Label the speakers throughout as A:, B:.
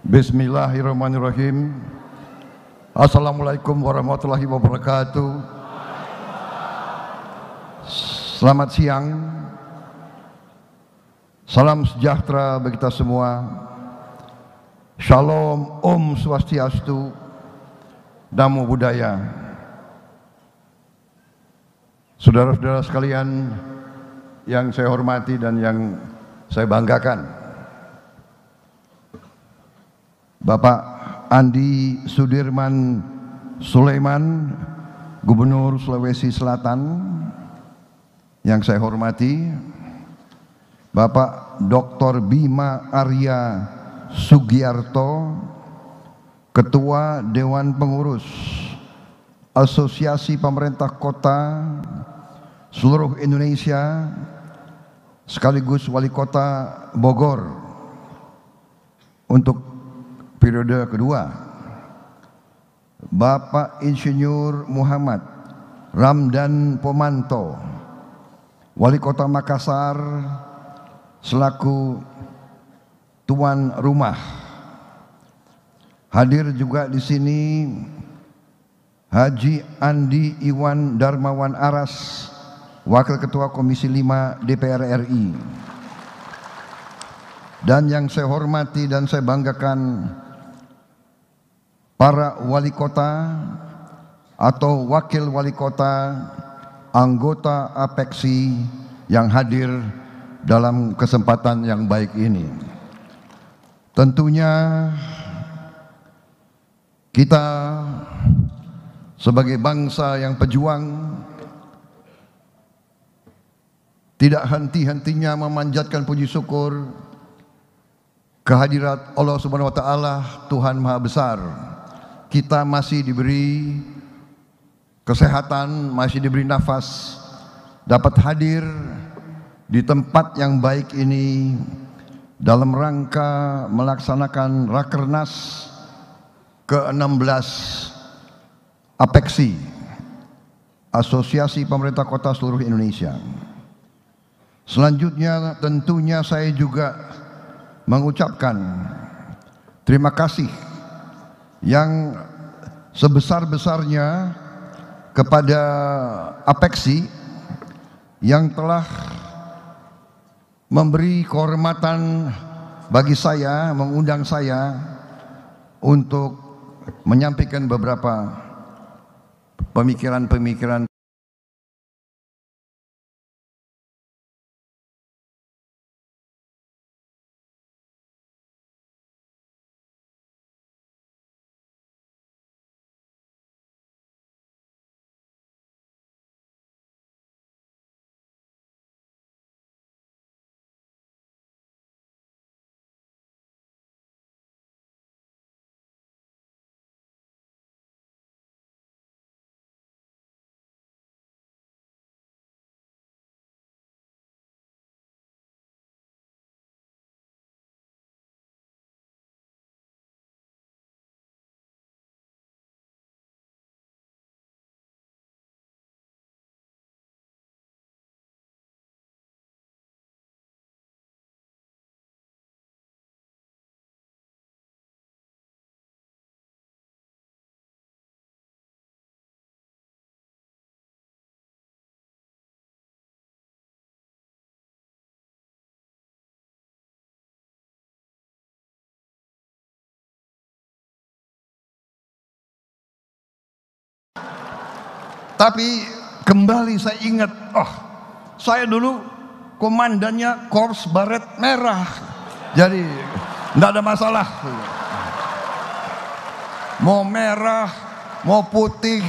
A: Bismillahirrahmanirrahim. Assalamualaikum warahmatullahi wabarakatuh. Selamat siang. Salam sejahtera bagi kita semua. Shalom, Om Swastiastu, Namo Buddhaya. Saudara-saudara sekalian yang saya hormati dan yang saya banggakan, Bapak Andi Sudirman Sulaiman, Gubernur Sulawesi Selatan, yang saya hormati Bapak Dr. Bima Arya Sugiarto, Ketua Dewan Pengurus Asosiasi Pemerintah Kota seluruh Indonesia sekaligus Wali Kota Bogor untuk periode kedua, Bapak Insinyur Muhammad Ramdan Pomanto, Wali Kota Makassar selaku tuan rumah. Hadir juga di sini Haji Andi Iwan Darmawan Aras, Wakil Ketua Komisi 5 DPR RI. Dan yang saya hormati dan saya banggakan, para wali kota atau wakil wali kota, anggota APEKSI yang hadir dalam kesempatan yang baik ini. Tentunya kita sebagai bangsa yang pejuang tidak henti-hentinya memanjatkan puji syukur kehadirat Allah Subhanahu wa taala, Tuhan Maha Besar. Kita masih diberi kesehatan, masih diberi nafas, dapat hadir di tempat yang baik ini dalam rangka melaksanakan Rakernas ke-16 APEKSI, Asosiasi Pemerintah Kota seluruh Indonesia. Selanjutnya tentunya saya juga mengucapkan terima kasih yang sebesar-besarnya kepada APEKSI yang telah memberi kehormatan bagi saya, mengundang saya untuk menyampaikan beberapa pemikiran-pemikiran. Tapi kembali saya ingat, saya dulu komandannya Korps Baret Merah, jadi tidak ada masalah. Mau merah, mau putih,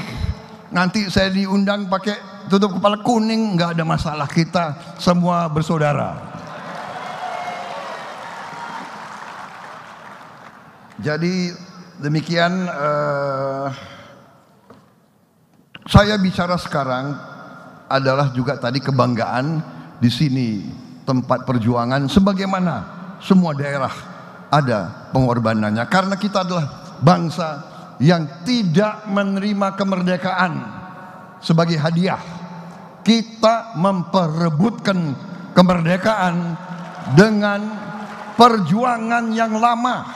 A: nanti saya diundang pakai tutup kepala kuning, nggak ada masalah, kita semua bersaudara. Jadi demikian. Saya bicara sekarang adalah juga tadi kebanggaan di sini tempat perjuangan, sebagaimana semua daerah ada pengorbanannya, karena kita adalah bangsa yang tidak menerima kemerdekaan sebagai hadiah. Kita memperebutkan kemerdekaan dengan perjuangan yang lama,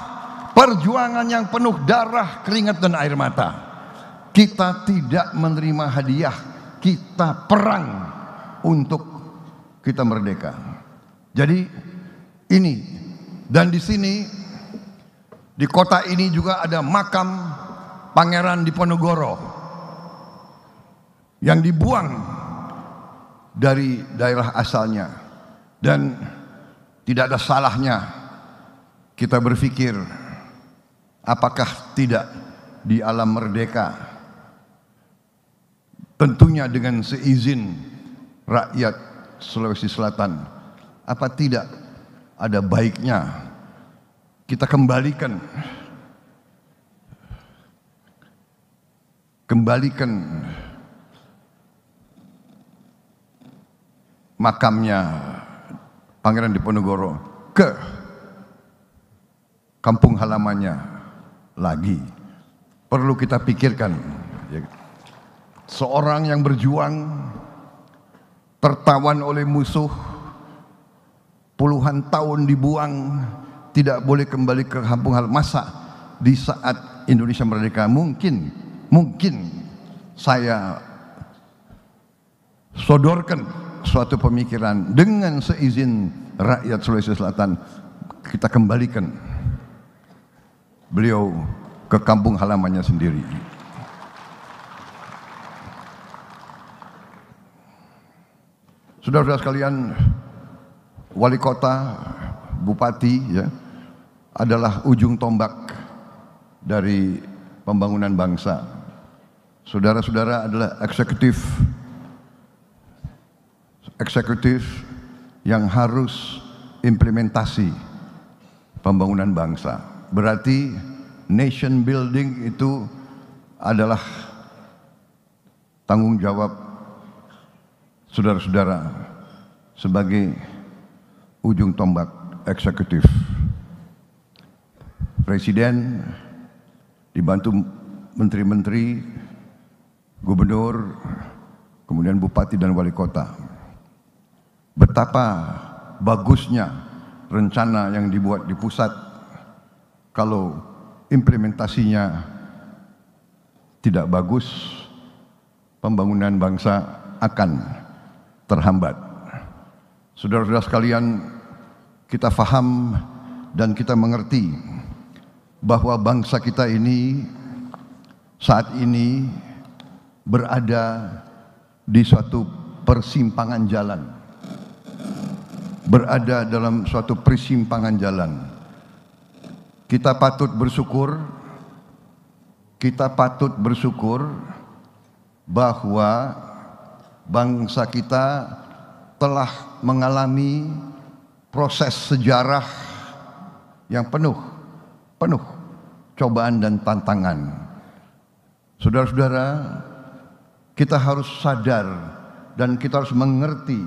A: perjuangan yang penuh darah, keringat dan air mata. Kita tidak menerima hadiah, kita perang untuk kita merdeka. Jadi ini, dan di sini, di kota ini juga ada makam Pangeran Diponegoro yang dibuang dari daerah asalnya. Dan tidak ada salahnya kita berpikir, apakah tidak di alam merdeka, tentunya dengan seizin rakyat Sulawesi Selatan, apa tidak ada baiknya kita kembalikan makamnya Pangeran Diponegoro ke kampung halamannya lagi. Perlu kita pikirkan, seorang yang berjuang tertawan oleh musuh, puluhan tahun dibuang, tidak boleh kembali ke kampung halaman. Masa di saat Indonesia merdeka mungkin saya sodorkan suatu pemikiran dengan seizin rakyat Sulawesi Selatan, kita kembalikan beliau ke kampung halamannya sendiri. Saudara-saudara sekalian, wali kota, bupati ya, adalah ujung tombak dari pembangunan bangsa. Saudara-saudara adalah eksekutif yang harus implementasi pembangunan bangsa. Berarti nation building itu adalah tanggung jawab saudara-saudara sebagai ujung tombak eksekutif. Presiden dibantu menteri-menteri, gubernur, kemudian bupati dan wali kota. Betapa bagusnya rencana yang dibuat di pusat, kalau implementasinya tidak bagus, pembangunan bangsa akan terhambat. Saudara-saudara sekalian, kita faham dan kita mengerti bahwa bangsa kita ini saat ini berada di suatu persimpangan jalan. Berada dalam suatu persimpangan jalan. Kita patut bersyukur bahwa bangsa kita telah mengalami proses sejarah yang penuh cobaan dan tantangan. Saudara-saudara, kita harus sadar dan kita harus mengerti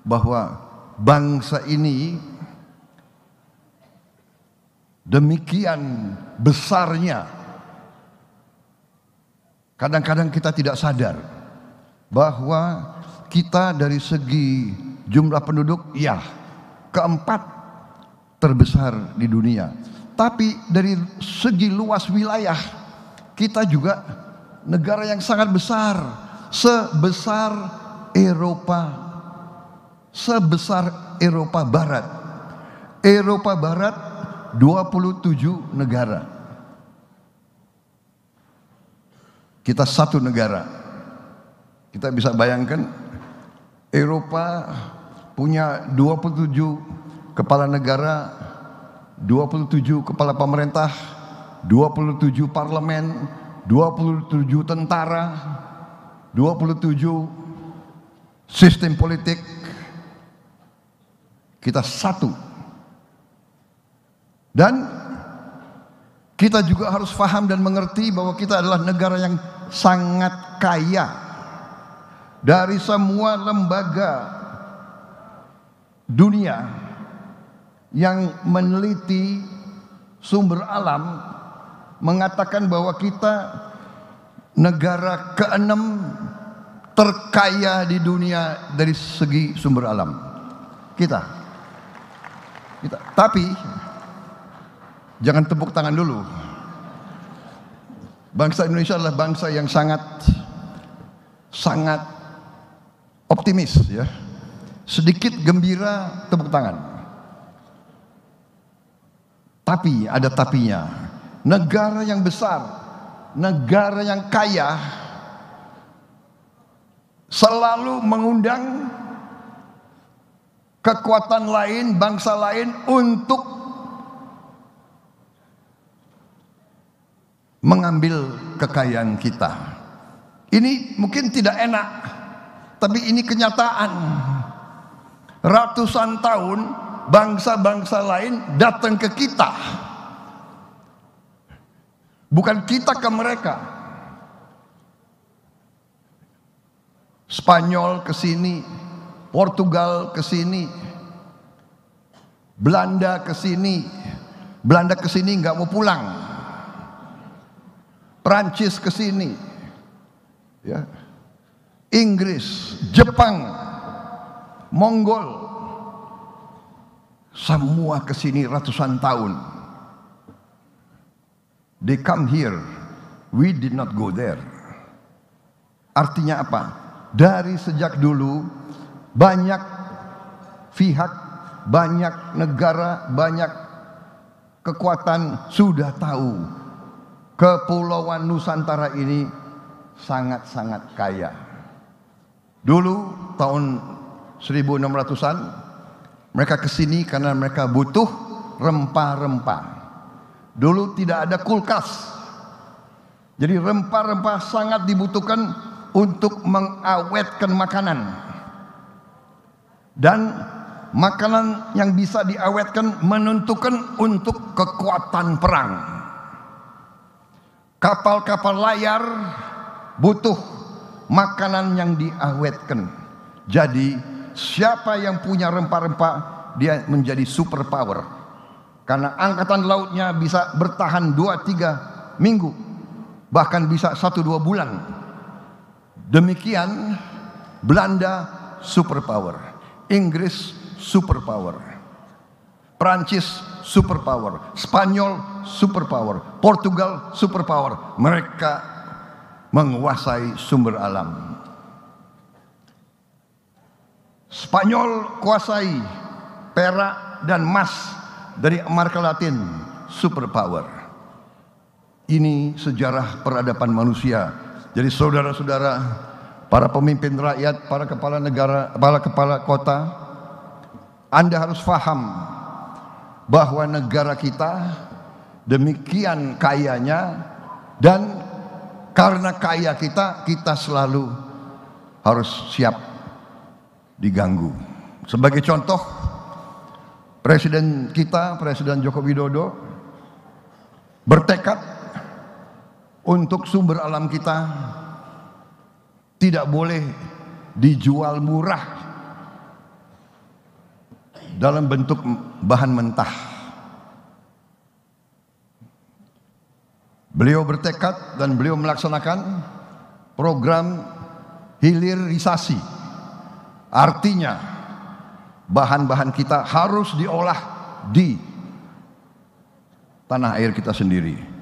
A: bahwa bangsa ini demikian besarnya. Kadang-kadang kita tidak sadar bahwa kita dari segi jumlah penduduk, ya, keempat terbesar di dunia. Tapi dari segi luas wilayah, kita juga negara yang sangat besar, sebesar Eropa Barat. Eropa Barat 27 negara. Kita satu negara. Kita bisa bayangkan Eropa punya 27 kepala negara, 27 kepala pemerintah, 27 parlemen, 27 tentara, 27 sistem politik. Kita satu. Dan kita juga harus paham dan mengerti bahwa kita adalah negara yang sangat kaya. Dari semua lembaga dunia yang meneliti sumber alam mengatakan bahwa kita negara ke-6 terkaya di dunia dari segi sumber alam. Kita. Tapi Jangan tepuk tangan dulu. Bangsa Indonesia adalah bangsa yang sangat optimis ya. Sedikit gembira tepuk tangan. Tapi ada tapinya. Negara yang besar, negara yang kaya selalu mengundang kekuatan lain, bangsa lain untuk mengambil kekayaan kita. Ini mungkin tidak enak, tapi ini kenyataan. Ratusan tahun bangsa-bangsa lain datang ke kita, bukan kita ke mereka. Spanyol ke sini, Portugal ke sini, Belanda ke sini. Belanda ke sini nggak mau pulang. Prancis ke sini, ya. Inggris, Jepang, Mongol, semua ke sini ratusan tahun. They come here, we did not go there. Artinya apa? Dari sejak dulu banyak pihak, banyak negara, banyak kekuatan sudah tahu Kepulauan Nusantara ini sangat-sangat kaya. Dulu tahun 1600-an mereka kesini karena mereka butuh rempah-rempah. Dulu tidak ada kulkas, jadi rempah-rempah sangat dibutuhkan untuk mengawetkan makanan. Dan makanan yang bisa diawetkan menentukan untuk kekuatan perang. Kapal-kapal layar butuh makanan yang diawetkan. Jadi siapa yang punya rempah-rempah, dia menjadi super power. Karena angkatan lautnya bisa bertahan 2-3 minggu, bahkan bisa 1-2 bulan. Demikian Belanda super power, Inggris super power, Prancis super power, Spanyol super power, Portugal super power. Mereka menguasai sumber alam. Spanyol kuasai perak dan emas dari Amerika Latin, super power. Ini sejarah peradaban manusia. Jadi saudara-saudara, para pemimpin rakyat, para kepala negara, para kepala kota, Anda harus paham bahwa negara kita demikian kayanya, dan karena kaya kita, kita selalu harus siap diganggu. Sebagai contoh, Presiden kita, Presiden Joko Widodo, bertekad untuk sumber alam kita tidak boleh dijual murah dalam bentuk bahan mentah. Beliau bertekad dan beliau melaksanakan program hilirisasi. Artinya bahan-bahan kita harus diolah di tanah air kita sendiri.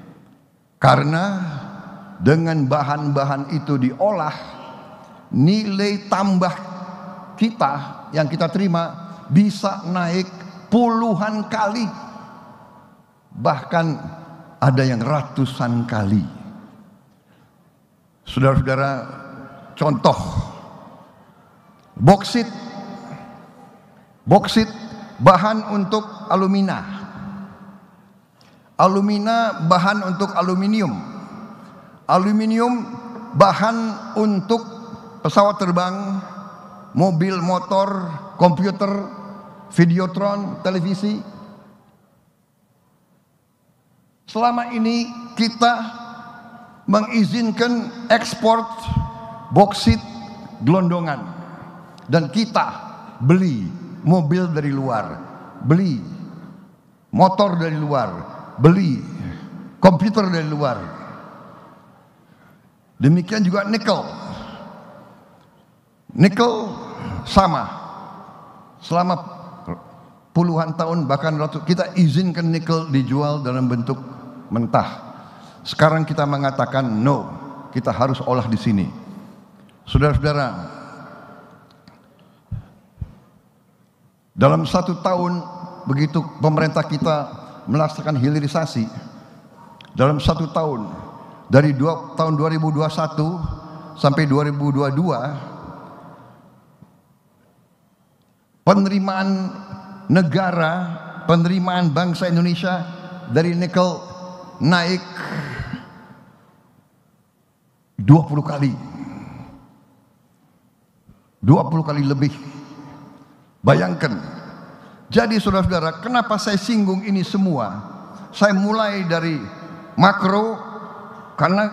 A: Karena dengan bahan-bahan itu diolah, nilai tambah kita yang kita terima bisa naik puluhan kali, bahkan ada yang ratusan kali. Saudara-saudara, contoh boksit bahan untuk alumina. Alumina bahan untuk aluminium. Aluminium bahan untuk pesawat terbang, mobil, motor, komputer, videotron, televisi. Selama ini kita mengizinkan ekspor boksit gelondongan, dan kita beli mobil dari luar, beli motor dari luar, beli komputer dari luar. Demikian juga nikel. Nikel sama. Selama puluhan tahun bahkan kita izinkan nikel dijual dalam bentuk mentah. Sekarang kita mengatakan no, kita harus olah di sini. Saudara-saudara, dalam 1 tahun begitu pemerintah kita melaksanakan hilirisasi, dalam 1 tahun dari tahun 2021 sampai 2022, penerimaan negara, penerimaan bangsa Indonesia dari nikel naik 20 kali. 20 kali lebih. Bayangkan. Jadi saudara-saudara, kenapa saya singgung ini semua? Saya mulai dari makro, karena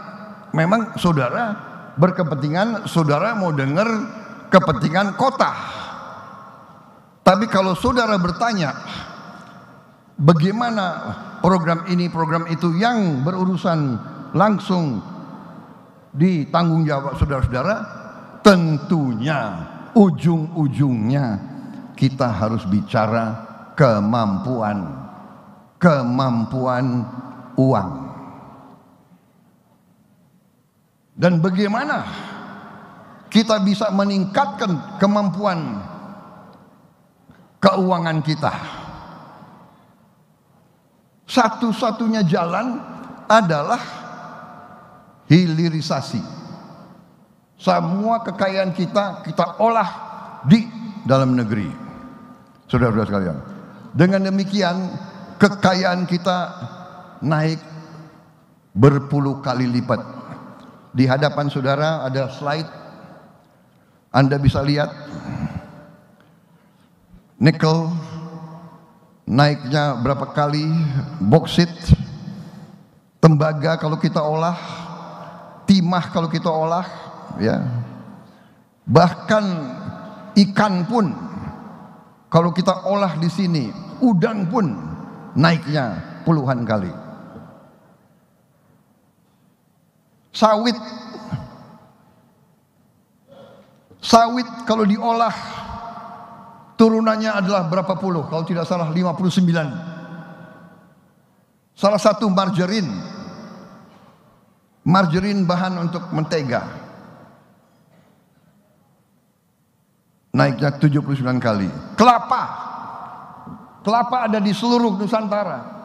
A: memang saudara berkepentingan, saudara mau dengar kepentingan kota. Tapi kalau saudara bertanya, bagaimana program ini, program itu yang berurusan langsung ditanggung jawab saudara-saudara, tentunya ujung-ujungnya kita harus bicara kemampuan uang. Dan bagaimana kita bisa meningkatkan kemampuan keuangan kita. Satu-satunya jalan adalah hilirisasi. Semua kekayaan kita olah di dalam negeri. Saudara-saudara sekalian, dengan demikian kekayaan kita naik berpuluh kali lipat. Di hadapan saudara ada slide, Anda bisa lihat nikel naiknya berapa kali, boksit, tembaga kalau kita olah, timah kalau kita olah, ya. Bahkan ikan pun kalau kita olah di sini, udang pun naiknya puluhan kali. Sawit kalau diolah turunannya adalah berapa puluh, kalau tidak salah 59. Salah satu margarin bahan untuk mentega, naiknya 79 kali. Kelapa ada di seluruh Nusantara.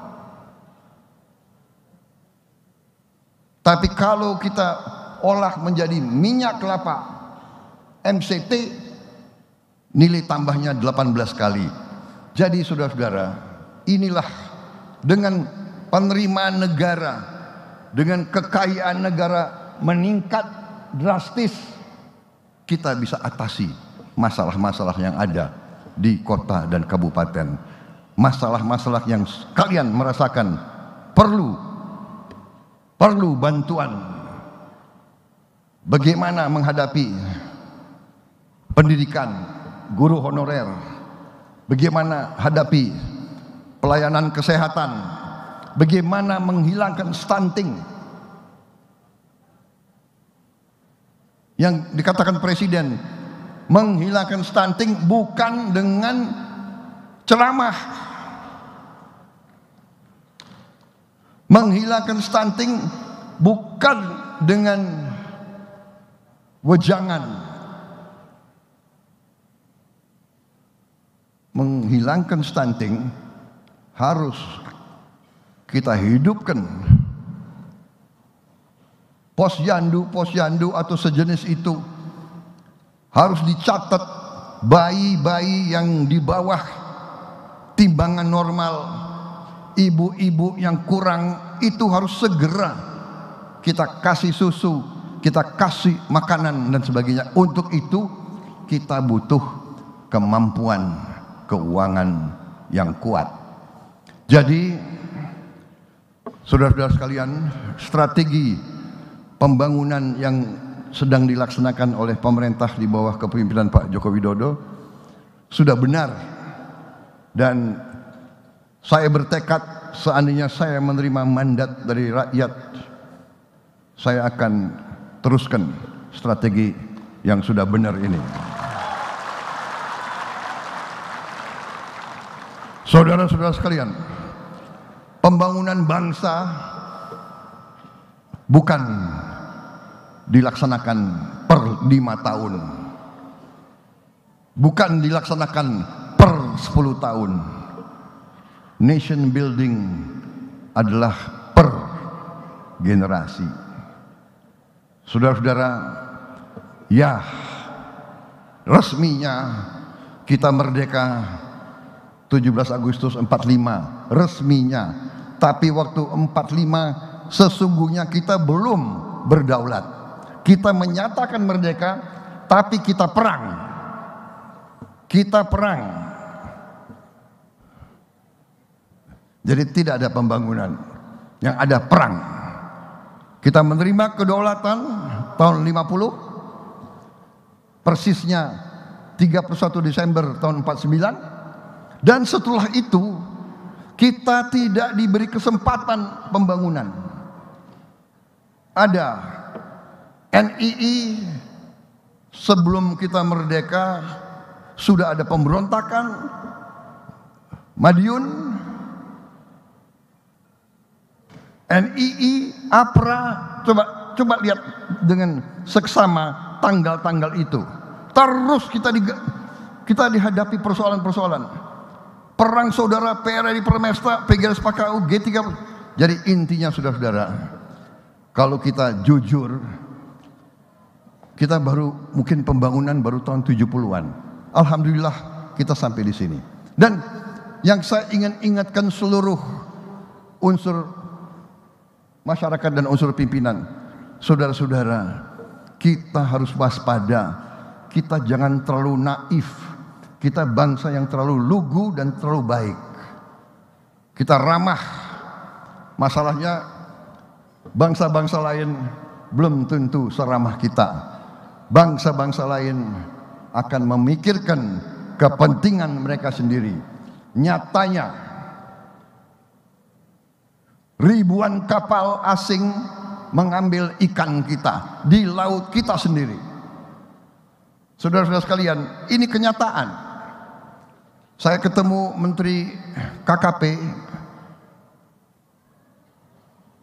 A: Tapi kalau kita olah menjadi minyak kelapa MCT, nilai tambahnya 18 kali. Jadi saudara-saudara, inilah dengan penerimaan negara, dengan kekayaan negara meningkat drastis, kita bisa atasi masalah-masalah yang ada di kota dan kabupaten. Masalah-masalah yang kalian merasakan perlu bantuan. Bagaimana menghadapi pendidikan guru honorer, bagaimana hadapi pelayanan kesehatan, bagaimana menghilangkan stunting yang dikatakan presiden, menghilangkan stunting bukan dengan ceramah, menghilangkan stunting bukan dengan wejangan. Menghilangkan stunting harus kita hidupkan. Posyandu atau sejenis itu harus dicatat. Bayi-bayi yang di bawah timbangan normal, ibu-ibu yang kurang, itu harus segera kita kasih susu, kita kasih makanan dan sebagainya. Untuk itu kita butuh kemampuan keuangan yang kuat. Jadi saudara-saudara sekalian, strategi pembangunan yang sedang dilaksanakan oleh pemerintah di bawah kepemimpinan Pak Joko Widodo sudah benar, dan saya bertekad seandainya saya menerima mandat dari rakyat, saya akan teruskan strategi yang sudah benar ini. Saudara-saudara sekalian, pembangunan bangsa bukan dilaksanakan per 5 tahun, bukan dilaksanakan per 10 tahun. Nation building adalah per generasi. Saudara-saudara, ya, resminya kita merdeka 17 Agustus 45, resminya. Tapi waktu 45 sesungguhnya kita belum berdaulat. Kita menyatakan merdeka, tapi kita perang. Kita perang. Jadi tidak ada pembangunan, yang ada perang. Kita menerima kedaulatan tahun 50, persisnya 31 Desember tahun 49, dan setelah itu kita tidak diberi kesempatan pembangunan. Ada NII sebelum kita merdeka sudah ada pemberontakan, Madiun, NII, APRA, coba lihat dengan seksama tanggal-tanggal itu. Terus kita dihadapi persoalan-persoalan. Perang saudara, PRRI Permesta, PGRS PKU, G3. Jadi intinya saudara-saudara, kalau kita jujur, kita baru mungkin pembangunan baru tahun 70-an. Alhamdulillah kita sampai di sini. Dan yang saya ingin ingatkan seluruh unsur masyarakat dan unsur pimpinan, saudara-saudara, kita harus waspada. Kita jangan terlalu naif. Kita bangsa yang terlalu lugu dan terlalu baik. Kita ramah. Masalahnya bangsa-bangsa lain belum tentu seramah kita. Bangsa-bangsa lain akan memikirkan kepentingan mereka sendiri. Nyatanya ribuan kapal asing mengambil ikan kita di laut kita sendiri. Saudara-saudara sekalian, ini kenyataan. Saya ketemu Menteri KKP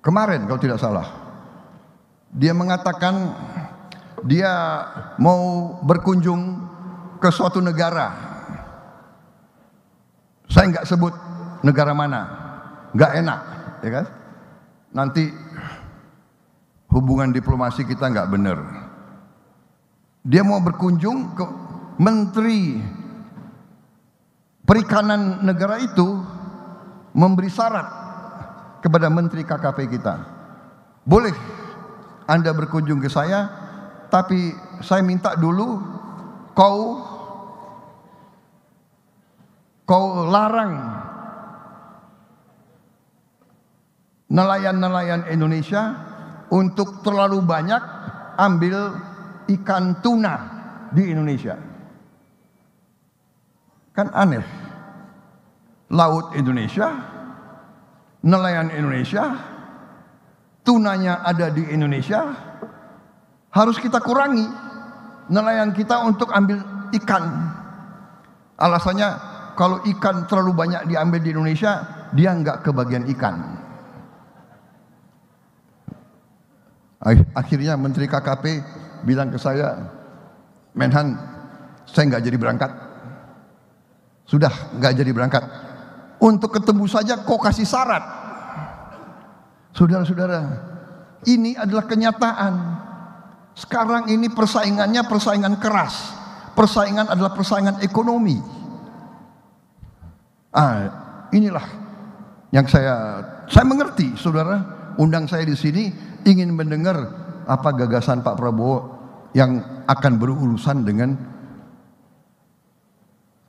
A: kemarin kalau tidak salah. Dia mengatakan dia mau berkunjung ke suatu negara. Saya nggak sebut negara mana, nggak enak, ya kan? Nanti hubungan diplomasi kita nggak benar. Dia mau berkunjung ke Menteri Perikanan negara itu, memberi syarat kepada Menteri KKP kita. Boleh Anda berkunjung ke saya, tapi saya minta dulu kau larang nelayan-nelayan Indonesia untuk terlalu banyak ambil ikan tuna di Indonesia. Kan aneh. Laut Indonesia, nelayan Indonesia, tunanya ada di Indonesia, harus kita kurangi nelayan kita untuk ambil ikan. Alasannya kalau ikan terlalu banyak diambil di Indonesia, dia nggak kebagian ikan. Akhirnya Menteri KKP bilang ke saya, Menhan, saya nggak jadi berangkat. Sudah nggak jadi berangkat. Untuk ketemu saja kok kasih syarat. Saudara-saudara, ini adalah kenyataan. Sekarang ini persaingannya persaingan keras. Persaingan adalah persaingan ekonomi. Inilah yang saya mengerti, saudara. Undang saya di sini ingin mendengar apa gagasan Pak Prabowo yang akan berurusan dengan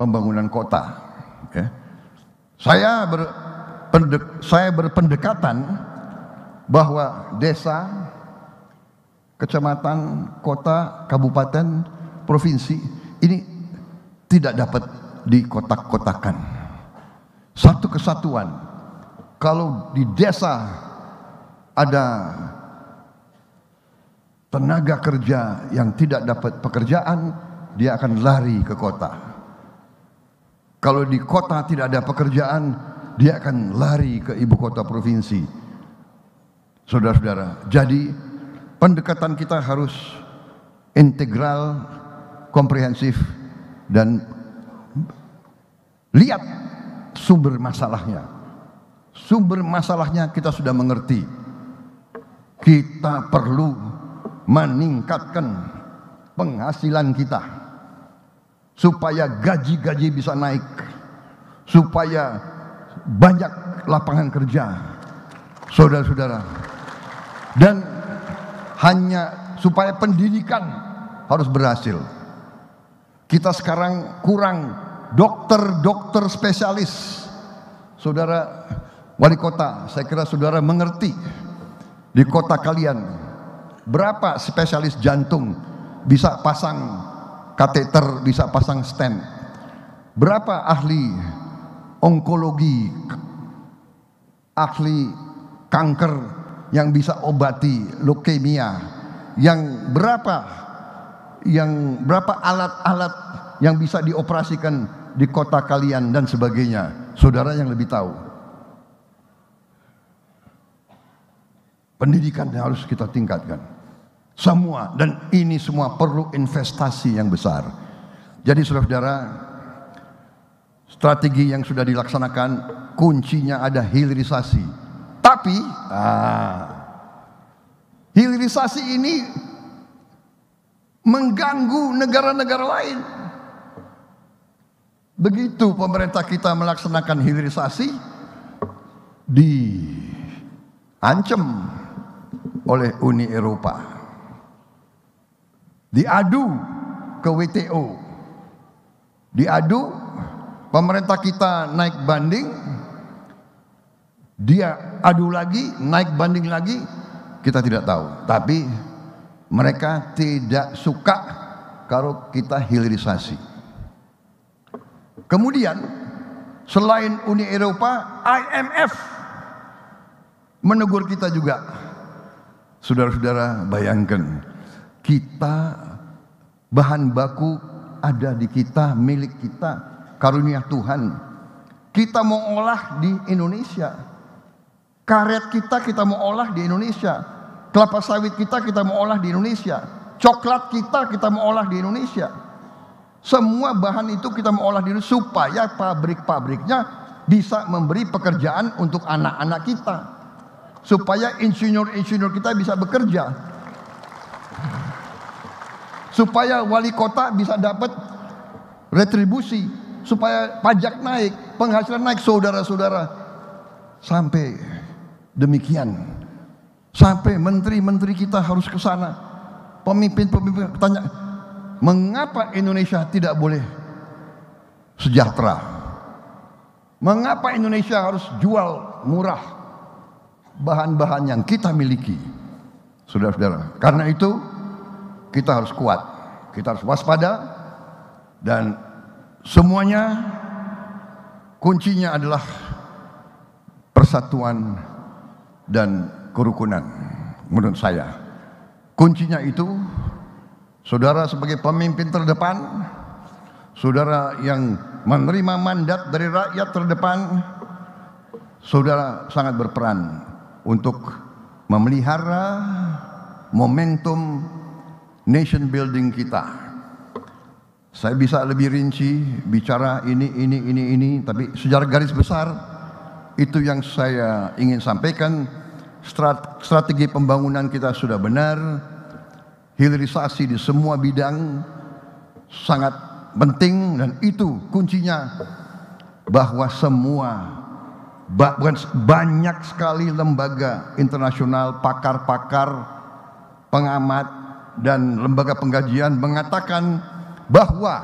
A: pembangunan kota. Ya. Saya berpendekatan bahwa desa, kecamatan, kota, kabupaten, provinsi ini tidak dapat dikotak-kotakan. Satu kesatuan. Kalau di desa ada tenaga kerja yang tidak dapat pekerjaan, dia akan lari ke kota. Kalau di kota tidak ada pekerjaan, dia akan lari ke ibu kota provinsi. Saudara-saudara, jadi pendekatan kita harus integral, komprehensif, dan lihat sumber masalahnya. Sumber masalahnya kita sudah mengerti. Kita perlu meningkatkan penghasilan kita supaya gaji-gaji bisa naik, supaya banyak lapangan kerja, saudara-saudara, dan hanya supaya pendidikan harus berhasil. Kita sekarang kurang dokter-dokter spesialis. Saudara wali kota, saya kira saudara mengerti di kota kalian berapa spesialis jantung bisa pasang kateter, bisa pasang stent, berapa ahli onkologi, ahli kanker yang bisa obati leukemia, yang berapa alat-alat yang bisa dioperasikan di kota kalian dan sebagainya. Saudara yang lebih tahu. Pendidikan harus kita tingkatkan. Semua, dan ini semua perlu investasi yang besar. Jadi saudara-saudara, strategi yang sudah dilaksanakan, kuncinya ada hilirisasi. Tapi hilirisasi ini mengganggu negara-negara lain. Begitu pemerintah kita melaksanakan hilirisasi, diancam oleh Uni Eropa, diadu ke WTO, diadu, pemerintah kita naik banding, dia adu lagi, naik banding lagi, kita tidak tahu. Tapi mereka tidak suka kalau kita hilirisasi. Kemudian selain Uni Eropa, IMF menegur kita juga. Saudara-saudara, bayangkan, kita bahan baku ada di kita, milik kita, karunia Tuhan. Kita mau olah di Indonesia. Karet kita mau olah di Indonesia. Kelapa sawit kita mau olah di Indonesia. Coklat kita mau olah di Indonesia. Semua bahan itu kita mau olah di Indonesia supaya pabrik-pabriknya bisa memberi pekerjaan untuk anak-anak kita. Supaya insinyur-insinyur kita bisa bekerja, supaya wali kota bisa dapat retribusi, supaya pajak naik, penghasilan naik, saudara-saudara. Sampai demikian, sampai menteri-menteri kita harus ke sana, pemimpin-pemimpin tanya, mengapa Indonesia tidak boleh sejahtera? Mengapa Indonesia harus jual murah bahan-bahan yang kita miliki, saudara-saudara? Karena itu kita harus kuat, kita harus waspada, dan semuanya kuncinya adalah persatuan dan kerukunan. Menurut saya kuncinya itu, saudara sebagai pemimpin terdepan, saudara yang menerima mandat dari rakyat terdepan, saudara sangat berperan untuk memelihara momentum nation building kita. Saya bisa lebih rinci bicara ini, tapi secara garis besar itu yang saya ingin sampaikan. Strategi pembangunan kita sudah benar, hilirisasi di semua bidang sangat penting, dan itu kuncinya bahwa banyak sekali lembaga internasional, pakar-pakar, pengamat, dan lembaga pengkajian mengatakan bahwa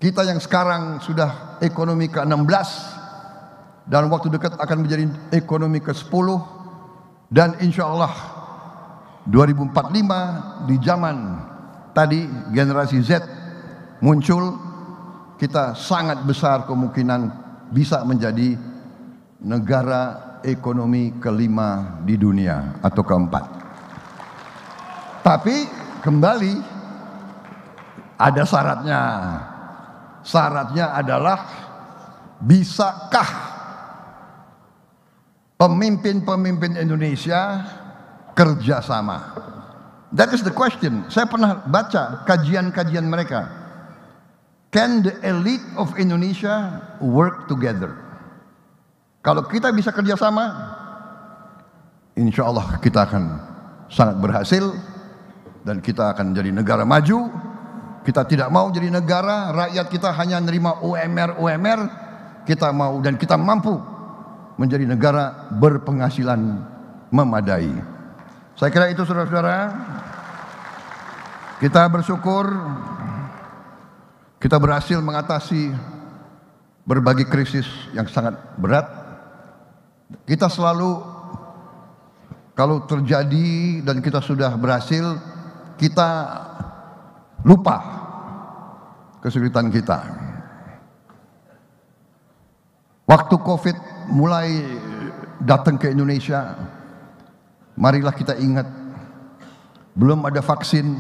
A: kita yang sekarang sudah ekonomi ke-16 dan waktu dekat akan menjadi ekonomi ke-10, dan insya Allah 2045 di zaman tadi generasi Z muncul, kita sangat besar kemungkinan bisa menjadi negara ekonomi kelima di dunia atau keempat. Tapi kembali ada syaratnya. Syaratnya adalah bisakah pemimpin-pemimpin Indonesia kerjasama? That is the question. Saya pernah baca kajian-kajian mereka. Can the elite of Indonesia work together? Kalau kita bisa kerjasama, insya Allah kita akan sangat berhasil dan kita akan jadi negara maju. Kita tidak mau jadi negara rakyat kita hanya menerima UMR, kita mau dan kita mampu menjadi negara berpenghasilan memadai. Saya kira itu saudara-saudara. Kita bersyukur kita berhasil mengatasi berbagai krisis yang sangat berat. Kita selalu kalau terjadi dan kita sudah berhasil, kita lupa kesulitan kita. Waktu COVID mulai datang ke Indonesia, marilah kita ingat, belum ada vaksin,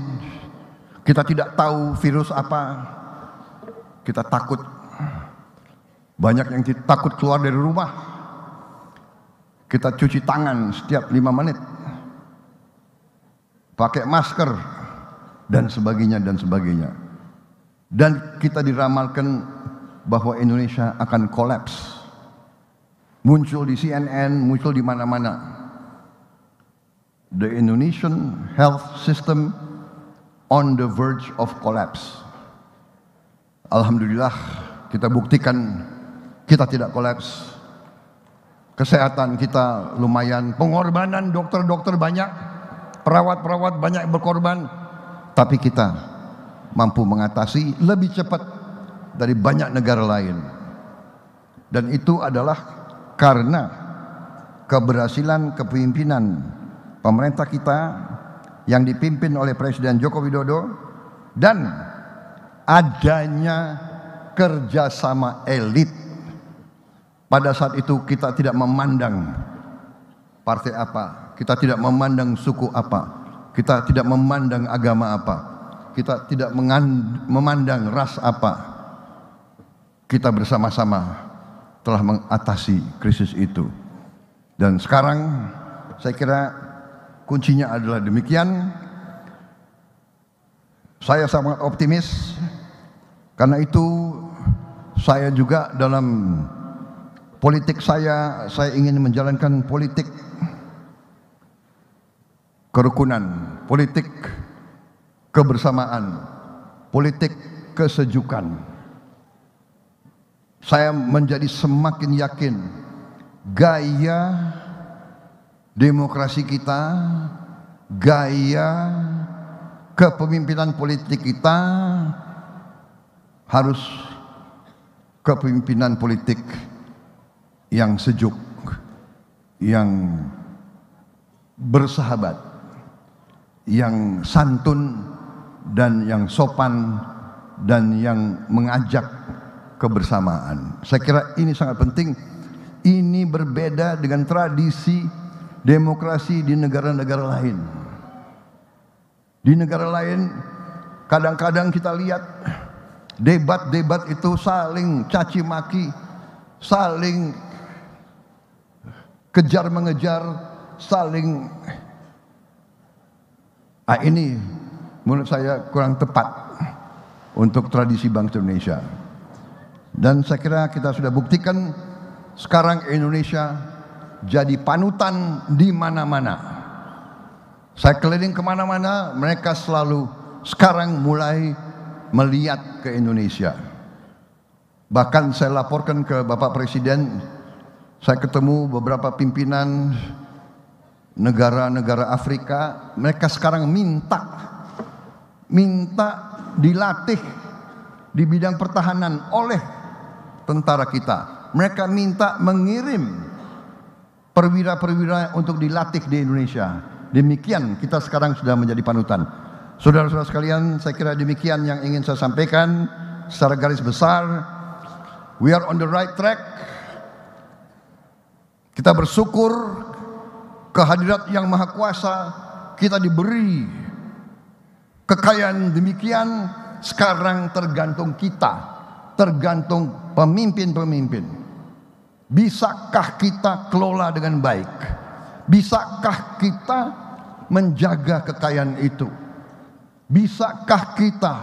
A: kita tidak tahu virus apa, kita takut. Banyak yang takut keluar dari rumah. Kita cuci tangan setiap 5 menit, pakai masker, dan sebagainya dan sebagainya. Dan kita diramalkan bahwa Indonesia akan kolaps. Muncul di CNN, muncul di mana-mana. The Indonesian health system on the verge of collapse. Alhamdulillah kita buktikan kita tidak kolaps. Kesehatan kita lumayan, pengorbanan dokter-dokter banyak, perawat-perawat banyak berkorban, tapi kita mampu mengatasi lebih cepat dari banyak negara lain. Dan itu adalah karena keberhasilan kepemimpinan pemerintah kita yang dipimpin oleh Presiden Joko Widodo dan adanya kerjasama elit. Pada saat itu kita tidak memandang partai apa, kita tidak memandang suku apa, kita tidak memandang agama apa, kita tidak memandang ras apa. Kita bersama-sama telah mengatasi krisis itu. Dan sekarang saya kira kuncinya adalah demikian. Saya sangat optimis, karena itu saya juga dalam politik saya ingin menjalankan politik kerukunan, politik kebersamaan, politik kesejukan. Saya menjadi semakin yakin gaya demokrasi kita, gaya kepemimpinan politik kita harus kepemimpinan politik yang sejuk, yang bersahabat, yang santun dan yang sopan dan yang mengajak kebersamaan. Saya kira ini sangat penting. Ini berbeda dengan tradisi demokrasi di negara-negara lain. Di negara lain kadang-kadang kita lihat debat-debat itu saling caci maki, saling kejar mengejar, saling ini menurut saya kurang tepat untuk tradisi bangsa Indonesia. Dan saya kira kita sudah buktikan sekarang Indonesia jadi panutan di mana-mana. Saya keliling kemana-mana, mereka selalu sekarang mulai melihat ke Indonesia. Bahkan saya laporkan ke Bapak Presiden, saya ketemu beberapa pimpinan negara-negara Afrika, mereka sekarang minta dilatih di bidang pertahanan oleh tentara kita. Mereka minta mengirim perwira-perwira untuk dilatih di Indonesia. Demikian kita sekarang sudah menjadi panutan. Saudara-saudara sekalian, saya kira demikian yang ingin saya sampaikan secara garis besar. We are on the right track. Kita bersyukur kehadirat Yang Maha Kuasa, kita diberi kekayaan demikian. Sekarang tergantung kita, tergantung pemimpin-pemimpin. Bisakah kita kelola dengan baik? Bisakah kita menjaga kekayaan itu? Bisakah kita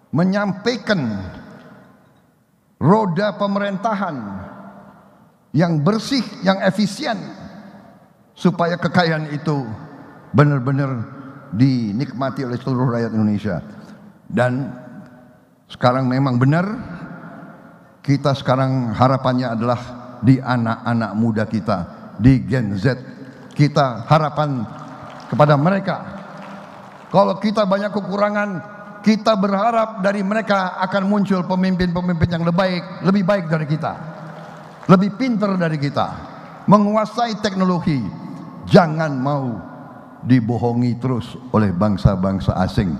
A: menyampaikan roda pemerintahan yang bersih, yang efisien, supaya kekayaan itu benar-benar dinikmati oleh seluruh rakyat Indonesia. Dan sekarang memang benar, kita sekarang harapannya adalah di anak-anak muda kita, di Gen Z. Kita harapan kepada mereka. Kalau kita banyak kekurangan, kita berharap dari mereka akan muncul pemimpin-pemimpin yang lebih baik dari kita, lebih pintar dari kita, menguasai teknologi. Jangan mau dibohongi terus oleh bangsa-bangsa asing.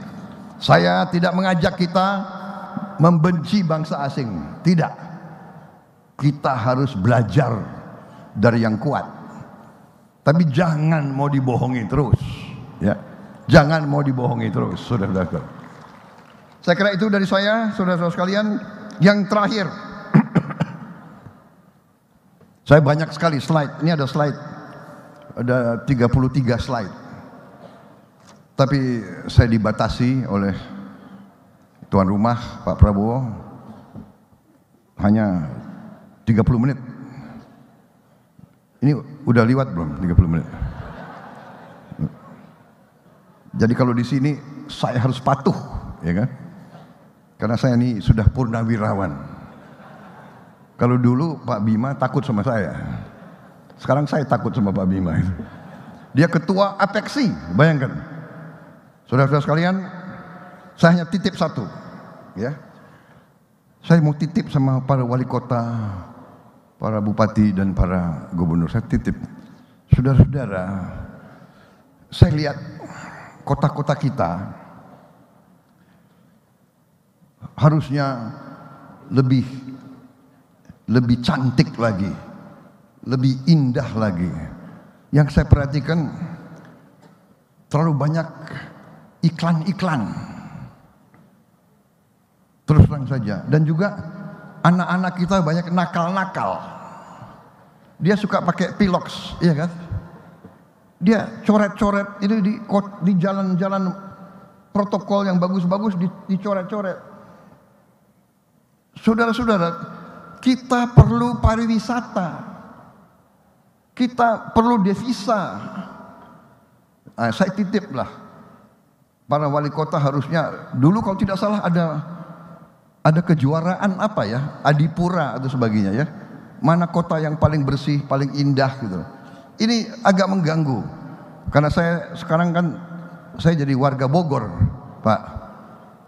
A: Saya tidak mengajak kita membenci bangsa asing, tidak. Kita harus belajar dari yang kuat. Tapi jangan mau dibohongi terus, ya. Jangan mau dibohongi terus, saudara-saudara. Saya kira itu dari saya, saudara-saudara sekalian. Yang terakhir, saya banyak sekali slide. Ini ada slide. Ada 33 slide. Tapi saya dibatasi oleh tuan rumah Pak Prabowo hanya 30 menit. Ini udah liwat belum 30 menit? Jadi kalau di sini saya harus patuh, ya kan? Karena saya ini sudah purnawirawan. Kalau dulu Pak Bima takut sama saya. Sekarang saya takut sama Pak Bima. Dia ketua Apexi, bayangkan. Saudara-saudara sekalian, saya hanya titip satu, ya. Saya mau titip sama para wali kota, para bupati dan para gubernur. Saya titip, saudara-saudara, saya lihat kota-kota kita harusnya lebih cantik lagi, lebih indah lagi. Yang saya perhatikan terlalu banyak iklan-iklan, terus terang saja. Dan juga anak-anak kita banyak nakal-nakal. Dia suka pakai pilox, iya kan? Dia coret-coret itu di jalan-jalan protokol yang bagus-bagus dicoret-coret. Saudara-saudara, kita perlu pariwisata. Kita perlu devisa. Saya titip lah, para wali kota harusnya, dulu kalau tidak salah ada kejuaraan apa ya, Adipura atau sebagainya ya. Mana kota yang paling bersih, paling indah gitu. Ini agak mengganggu, karena saya sekarang kan saya jadi warga Bogor, Pak.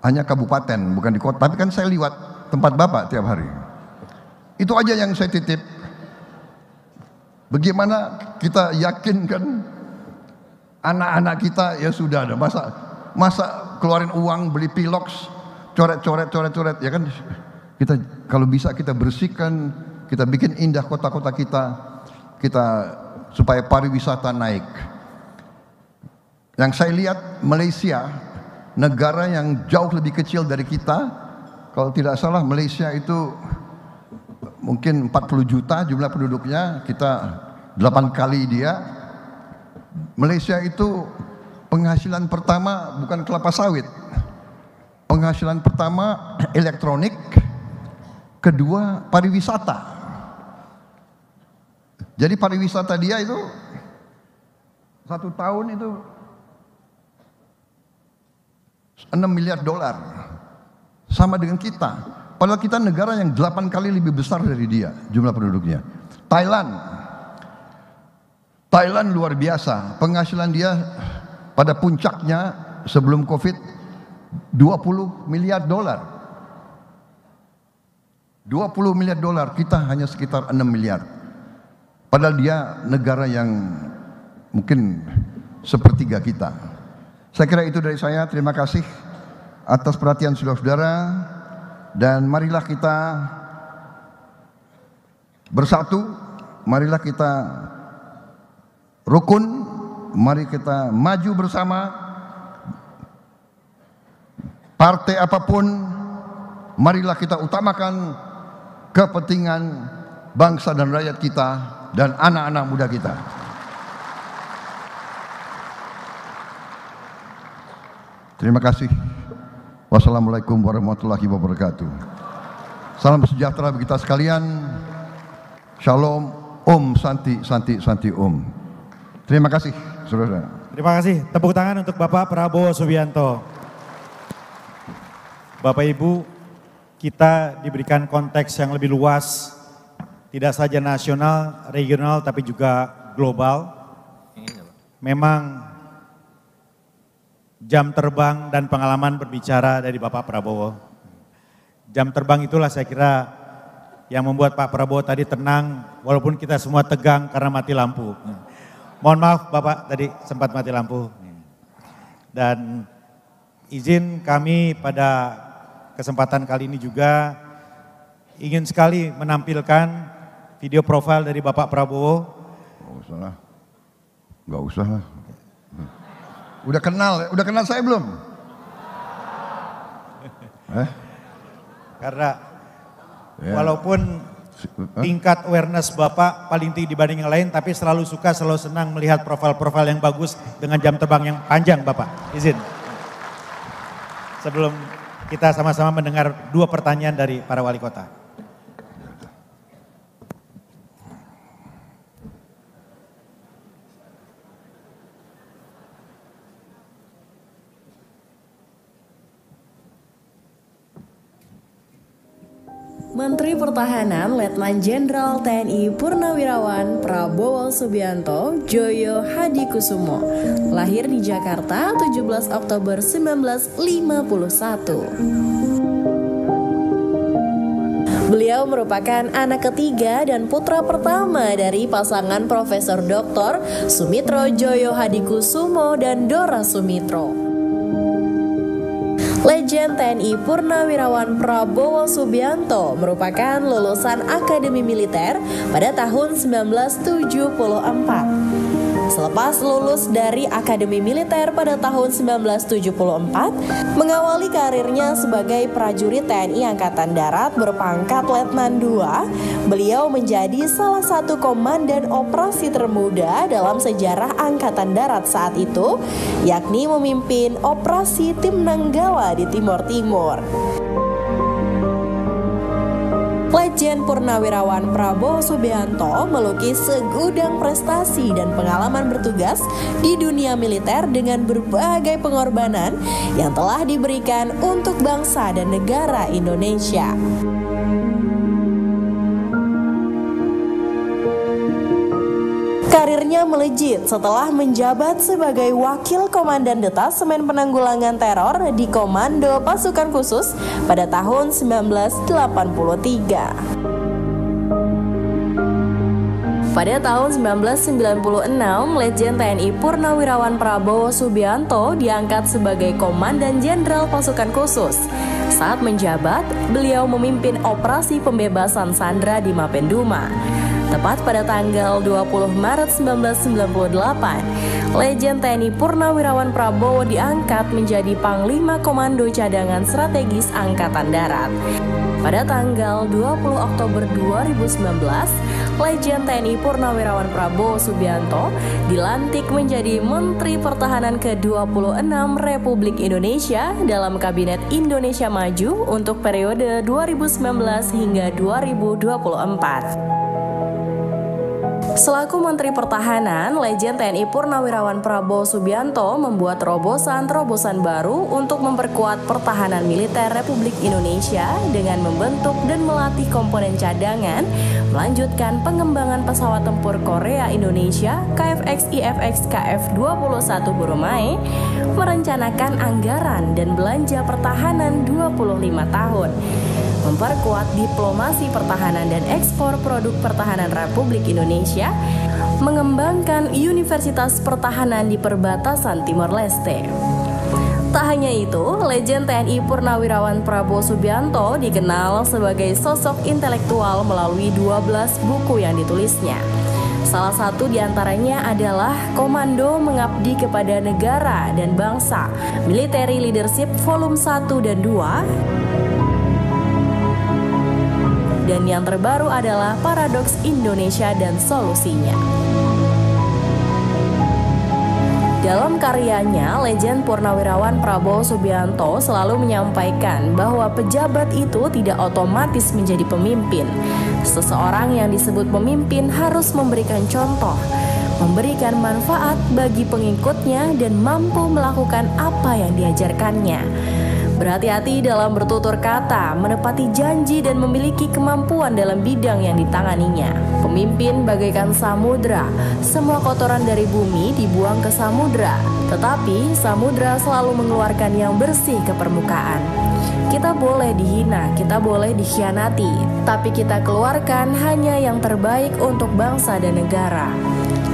A: Hanya kabupaten, bukan di kota. Tapi kan saya liwat tempat Bapak tiap hari. Itu aja yang saya titip. Bagaimana kita yakinkan anak-anak kita, ya sudah ada masa keluarin uang beli pilox, coret ya kan. Kita kalau bisa kita bersihkan, kita bikin indah kota-kota kita supaya pariwisata naik. Yang saya lihat Malaysia, negara yang jauh lebih kecil dari kita, kalau tidak salah Malaysia itu mungkin 40 juta jumlah penduduknya, kita 8 kali dia. Malaysia itu penghasilan pertama bukan kelapa sawit, penghasilan pertama elektronik, kedua pariwisata. Jadi pariwisata dia itu 1 tahun itu 6 miliar dolar, sama dengan kita. Padahal kita negara yang 8 kali lebih besar dari dia jumlah penduduknya. Thailand luar biasa, penghasilan dia pada puncaknya sebelum Covid 20 miliar dolar. 20 miliar dolar, kita hanya sekitar 6 miliar. Padahal dia negara yang mungkin sepertiga kita. Saya kira itu dari saya. Terima kasih atas perhatian saudara-saudara. Dan marilah kita bersatu, marilah kita rukun, mari kita maju bersama. Partai apapun, marilah kita utamakan kepentingan bangsa dan rakyat kita dan anak-anak muda kita. Terima kasih. Wassalamualaikum warahmatullahi wabarakatuh. Salam sejahtera bagi kita sekalian. Shalom, Om Santi, Santi, Santi Om. Terima kasih, saudara.
B: Terima kasih. Tepuk tangan untuk Bapak Prabowo Subianto. Bapak Ibu, kita diberikan konteks yang lebih luas, tidak saja nasional, regional, tapi juga global. Memang jam terbang dan pengalaman berbicara dari Bapak Prabowo. Jam terbang itulah saya kira yang membuat Pak Prabowo tadi tenang, walaupun kita semua tegang karena mati lampu. Mohon maaf Bapak tadi sempat mati lampu. Dan izin kami pada kesempatan kali ini juga ingin sekali menampilkan video profil dari Bapak Prabowo.
A: Gak usah lah. Udah kenal saya belum?
B: Karena walaupun tingkat awareness Bapak paling tinggi dibanding yang lain, tapi selalu senang melihat profil-profil yang bagus dengan jam terbang yang panjang Bapak. Izin. Sebelum kita sama-sama mendengar dua pertanyaan dari para wali kota.
C: Menteri Pertahanan Letnan Jenderal TNI Purnawirawan Prabowo Subianto Joyo Hadikusumo lahir di Jakarta 17 Oktober 1951. Beliau merupakan anak ketiga dan putra pertama dari pasangan Profesor Dr. Sumitro Joyo Hadikusumo dan Dora Sumitro. Legend TNI Purnawirawan Prabowo Subianto merupakan lulusan Akademi Militer pada tahun 1974. Selepas lulus dari Akademi Militer pada tahun 1974, mengawali karirnya sebagai prajurit TNI Angkatan Darat berpangkat Letnan II, beliau menjadi salah satu komandan operasi termuda dalam sejarah Angkatan Darat saat itu, yakni memimpin operasi Tim Nanggala di Timor Timur. Legend Purnawirawan Prabowo Subianto melukis segudang prestasi dan pengalaman bertugas di dunia militer dengan berbagai pengorbanan yang telah diberikan untuk bangsa dan negara Indonesia. Karirnya melejit setelah menjabat sebagai Wakil Komandan Detasemen Penanggulangan Teror di Komando Pasukan Khusus pada tahun 1983. Pada tahun 1996, Legend TNI Purnawirawan Prabowo Subianto diangkat sebagai Komandan Jenderal Pasukan Khusus. Saat menjabat, beliau memimpin operasi pembebasan sandera di Mapenduma. Tepat pada tanggal 20 Maret 1998, Legend TNI Purnawirawan Prabowo diangkat menjadi Panglima Komando Cadangan Strategis Angkatan Darat. Pada tanggal 20 Oktober 2019, Legend TNI Purnawirawan Prabowo Subianto dilantik menjadi Menteri Pertahanan ke-26 Republik Indonesia dalam Kabinet Indonesia Maju untuk periode 2019 hingga 2024. Selaku Menteri Pertahanan, Legend TNI Purnawirawan Prabowo Subianto membuat terobosan-terobosan baru untuk memperkuat pertahanan militer Republik Indonesia dengan membentuk dan melatih komponen cadangan, melanjutkan pengembangan pesawat tempur Korea Indonesia KFX-IFX KF-21 Burumai, merencanakan anggaran dan belanja pertahanan 25 tahun, memperkuat diplomasi pertahanan dan ekspor produk pertahanan Republik Indonesia, mengembangkan Universitas Pertahanan di perbatasan Timor Leste. Tak hanya itu, Legend TNI Purnawirawan Prabowo Subianto dikenal sebagai sosok intelektual melalui 12 buku yang ditulisnya. Salah satu diantaranya adalah Komando Mengabdi Kepada Negara dan Bangsa, Military Leadership Volume 1 dan 2, Dan yang terbaru adalah Paradoks Indonesia dan Solusinya. Dalam karyanya, legend Purnawirawan Prabowo Subianto selalu menyampaikan bahwa pejabat itu tidak otomatis menjadi pemimpin. Seseorang yang disebut pemimpin harus memberikan contoh, memberikan manfaat bagi pengikutnya dan mampu melakukan apa yang diajarkannya. Berhati-hati dalam bertutur kata, menepati janji dan memiliki kemampuan dalam bidang yang ditanganinya. Pemimpin bagaikan samudra, semua kotoran dari bumi dibuang ke samudra, tetapi samudra selalu mengeluarkan yang bersih ke permukaan. Kita boleh dihina, kita boleh dikhianati, tapi kita keluarkan hanya yang terbaik untuk bangsa dan negara.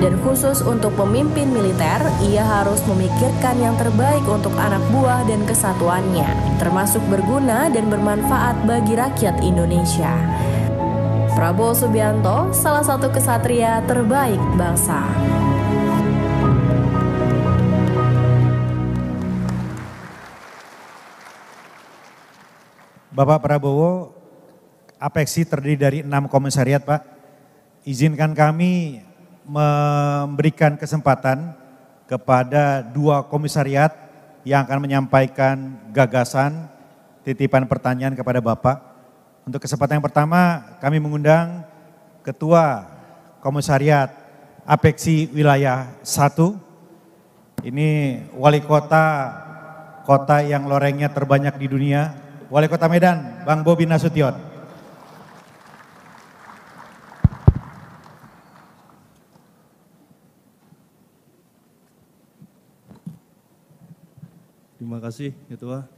C: Dan khusus untuk pemimpin militer, ia harus memikirkan yang terbaik untuk anak buah dan kesatuannya, termasuk berguna dan bermanfaat bagi rakyat Indonesia. Prabowo Subianto, salah satu kesatria terbaik bangsa.
B: Bapak Prabowo, Apexi terdiri dari 6 komisariat, Pak. Izinkan kami memberikan kesempatan kepada 2 komisariat yang akan menyampaikan gagasan, titipan pertanyaan kepada Bapak. Untuk kesempatan yang pertama, kami mengundang Ketua Komisariat Apexi Wilayah 1. Ini wali kota yang lorengnya terbanyak di dunia, Wali Kota Medan, Bang Bobi Nasution.
D: Terima kasih Ketua.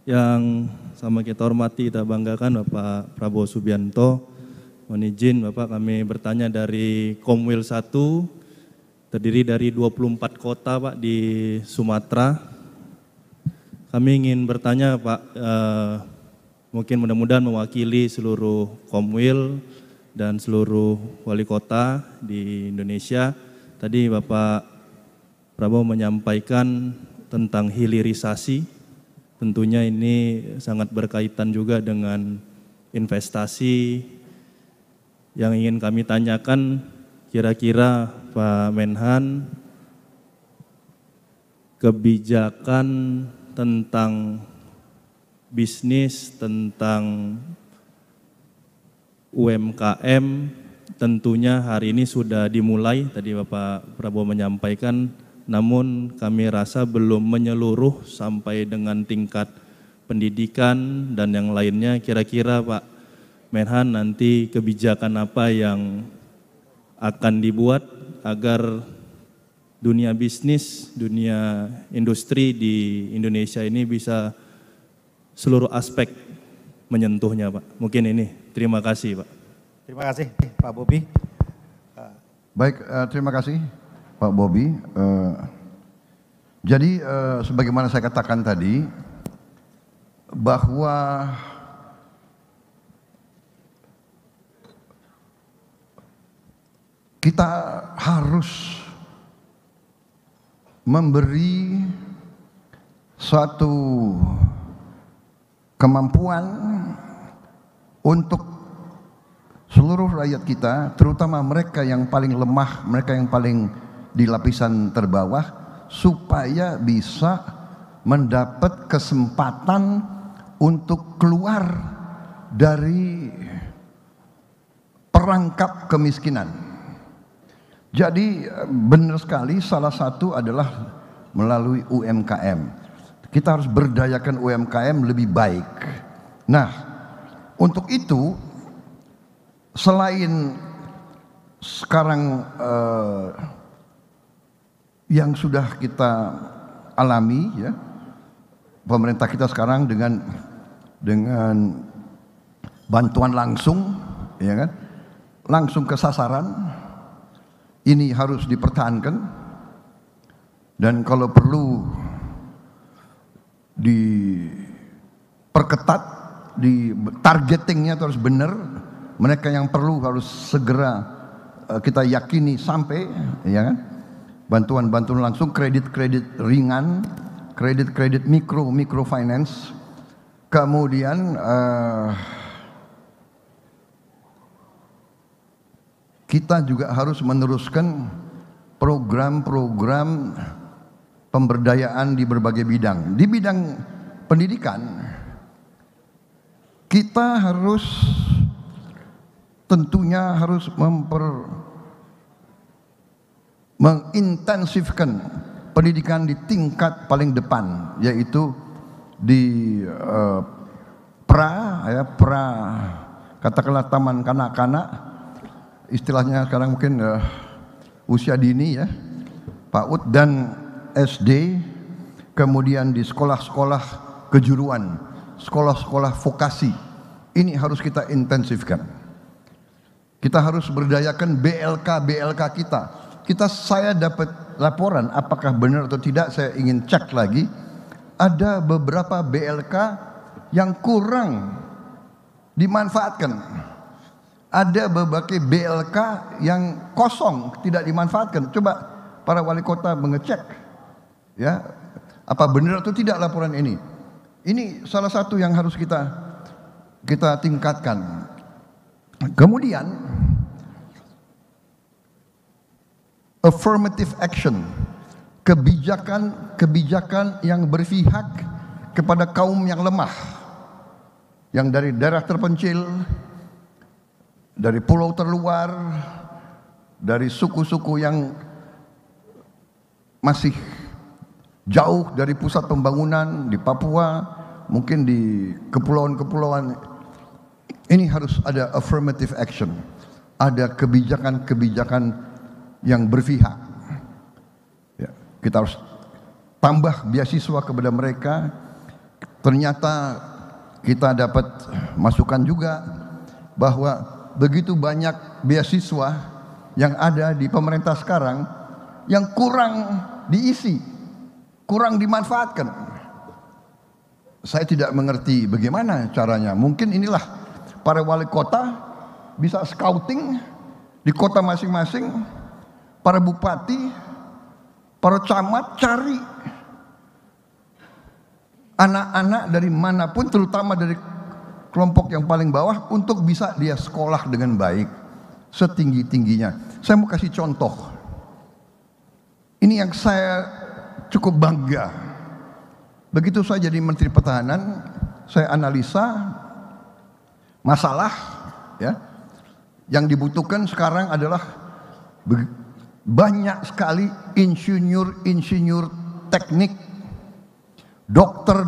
D: Yang sama kita hormati, kita banggakan Bapak Prabowo Subianto. Mohon izin Bapak, kami bertanya dari Komwil 1, terdiri dari 24 kota Pak di Sumatera. Kami ingin bertanya Pak, mungkin mudah-mudahan mewakili seluruh Komwil dan seluruh wali kota di Indonesia. Tadi Bapak Prabowo menyampaikan tentang hilirisasi, tentunya ini sangat berkaitan juga dengan investasi. Yang ingin kami tanyakan, kira-kira Pak Menhan, kebijakan tentang bisnis, tentang UMKM, tentunya hari ini sudah dimulai, tadi Bapak Prabowo menyampaikan, namun kami rasa belum menyeluruh sampai dengan tingkat pendidikan dan yang lainnya. Kira-kira Pak Menhan nanti kebijakan apa yang akan dibuat agar dunia bisnis, dunia industri di Indonesia ini bisa seluruh aspek menyentuhnya Pak. Mungkin ini, terima kasih Pak.
B: Terima kasih Pak Bobi.
A: Baik, terima kasih Pak Bobi. Jadi sebagaimana saya katakan tadi, bahwa kita harus memberi suatu kemampuan untuk seluruh rakyat kita, terutama mereka yang paling lemah, mereka yang paling di lapisan terbawah, supaya bisa mendapat kesempatan untuk keluar dari perangkap kemiskinan. Jadi benar sekali, salah satu adalah melalui UMKM. Kita harus berdayakan UMKM lebih baik. Nah, untuk itu selain sekarang yang sudah kita alami, ya, pemerintah kita sekarang dengan bantuan langsung, ya kan, langsung ke sasaran, ini harus dipertahankan, dan kalau perlu diperketat, di targetingnya harus benar. Mereka yang perlu harus segera kita yakini sampai, ya kan. Bantuan-bantuan langsung, kredit-kredit ringan, kredit-kredit microfinance. Kemudian kita juga harus meneruskan program-program pemberdayaan di berbagai bidang. Di bidang pendidikan, kita harus tentunya harus mengintensifkan pendidikan di tingkat paling depan, yaitu di katakanlah taman kanak-kanak, istilahnya sekarang mungkin usia dini ya, PAUD dan SD, kemudian di sekolah-sekolah kejuruan, sekolah-sekolah vokasi. Ini harus kita intensifkan. Kita harus berdayakan BLK kita. Saya dapat laporan, apakah benar atau tidak saya ingin cek lagi. Ada beberapa BLK yang kurang dimanfaatkan. Ada berbagai BLK yang kosong, tidak dimanfaatkan. Coba para wali kota mengecek, ya, apa benar atau tidak laporan ini. Ini salah satu yang harus kita tingkatkan. Kemudian affirmative action, kebijakan yang berpihak kepada kaum yang lemah, yang dari daerah terpencil, dari pulau terluar, dari suku-suku yang masih jauh dari pusat pembangunan di Papua, mungkin di kepulauan-kepulauan. Ini harus ada affirmative action, ada kebijakan-kebijakan yang berpihak. Ya, kita harus tambah beasiswa kepada mereka. Ternyata kita dapat masukan juga bahwa begitu banyak beasiswa yang ada di pemerintah sekarang yang kurang diisi, kurang dimanfaatkan. Saya tidak mengerti bagaimana caranya. Mungkin inilah para wali kota bisa scouting di kota masing-masing, para bupati, para camat cari anak-anak dari manapun, terutama dari kelompok yang paling bawah, untuk bisa dia sekolah dengan baik setinggi-tingginya. Saya mau kasih contoh. Ini yang saya cukup bangga. Begitu saya jadi Menteri Pertahanan, saya analisa masalah, ya, yang dibutuhkan sekarang adalah banyak sekali insinyur teknik, dokter,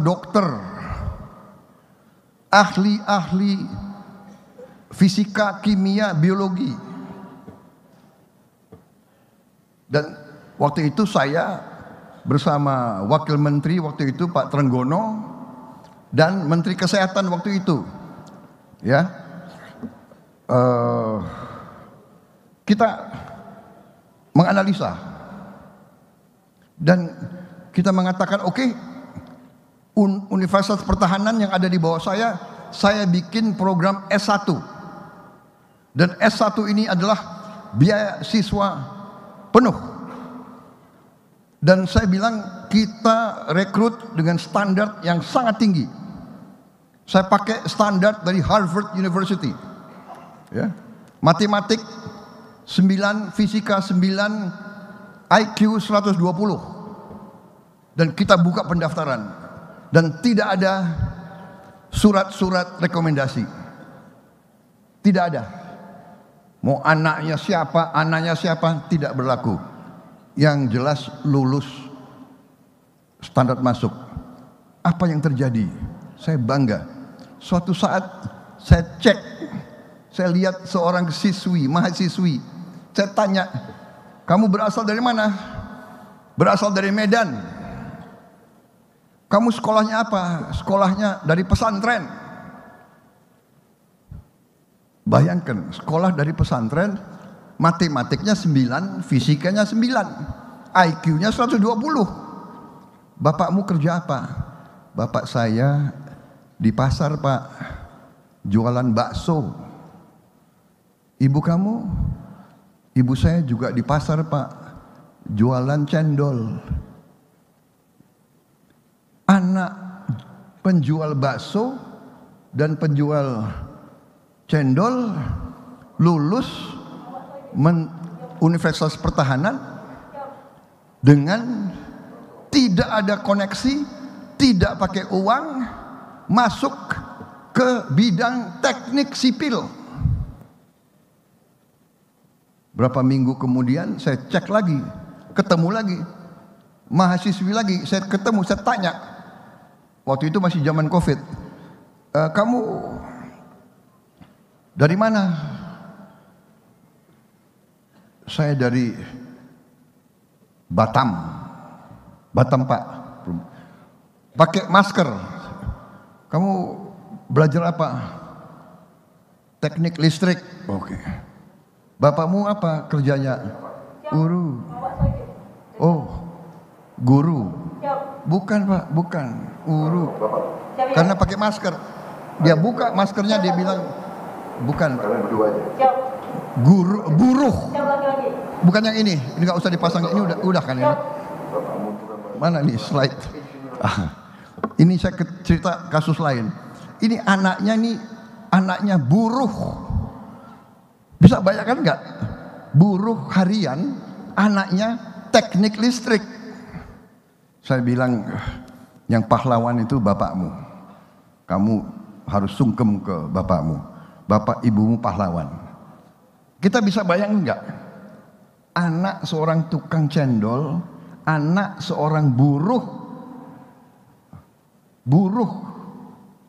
A: ahli fisika, kimia, biologi. Dan waktu itu saya bersama Wakil Menteri waktu itu Pak Trenggono dan Menteri Kesehatan waktu itu, ya, kita menganalisa dan kita mengatakan, oke, Universitas Pertahanan yang ada di bawah saya bikin program S1, dan S1 ini adalah biaya siswa penuh, dan saya bilang kita rekrut dengan standar yang sangat tinggi. Saya pakai standar dari Harvard University, ya, matematik 9, fisika 9, IQ 120, dan kita buka pendaftaran dan tidak ada surat-surat rekomendasi, tidak ada. Mau anaknya siapa tidak berlaku. Yang jelas lulus standar masuk. Apa yang terjadi? Saya bangga. Suatu saat saya cek, saya lihat seorang mahasiswi. Saya tanya, kamu berasal dari mana? Berasal dari Medan. Kamu sekolahnya apa? Sekolahnya dari pesantren. Bayangkan, sekolah dari pesantren, matematiknya 9, fisikanya 9, IQ-nya 120. Bapakmu kerja apa? Bapak saya di pasar, Pak, jualan bakso. Ibu kamu? Ibu saya juga di pasar, Pak, jualan cendol. Anak penjual bakso dan penjual cendol lulus Universitas Pertahanan dengan tidak ada koneksi, tidak pakai uang, masuk ke bidang teknik sipil. Berapa minggu kemudian saya cek lagi, ketemu lagi, mahasiswi lagi, saya ketemu, saya tanya, waktu itu masih zaman COVID, kamu dari mana? Saya dari Batam, Pak. Pakai masker. Kamu belajar apa? Teknik listrik. Oke. Bapakmu apa kerjanya? Guru. Oh, guru. Bukan Pak, bukan. Guru. Karena pakai masker. Dia buka maskernya, dia bilang, bukan. Guru, buruh. Bukan yang ini nggak usah dipasang. Ini udah kan ini. Mana nih slide? Ini saya cerita kasus lain. Ini anaknya buruh. Bisa bayangkan nggak? Buruh harian, anaknya teknik listrik. Saya bilang, yang pahlawan itu bapakmu. Kamu harus sungkem ke bapakmu. Bapak ibumu pahlawan. Kita bisa bayangkan nggak? Anak seorang tukang cendol, anak seorang buruh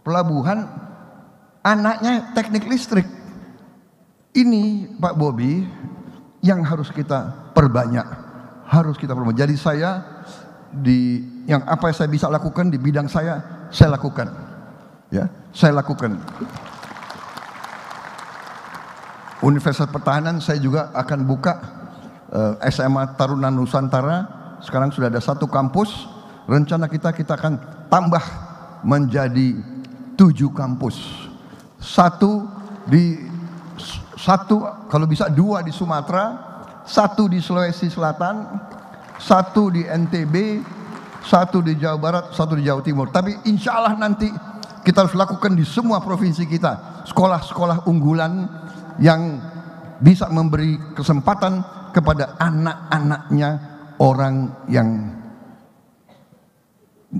A: pelabuhan, anaknya teknik listrik. Ini Pak Bobi yang harus kita perbanyak, Jadi saya apa yang saya bisa lakukan di bidang saya lakukan. Ya, saya lakukan. Universitas Pertahanan saya juga akan buka SMA Taruna Nusantara. Sekarang sudah ada 1 kampus. Rencana kita akan tambah menjadi 7 kampus. 1 kalau bisa 2 di Sumatera, 1 di Sulawesi Selatan, 1 di NTB, 1 di Jawa Barat, 1 di Jawa Timur. Tapi insya Allah nanti kita harus lakukan di semua provinsi kita. Sekolah-sekolah unggulan yang bisa memberi kesempatan kepada anak-anaknya orang yang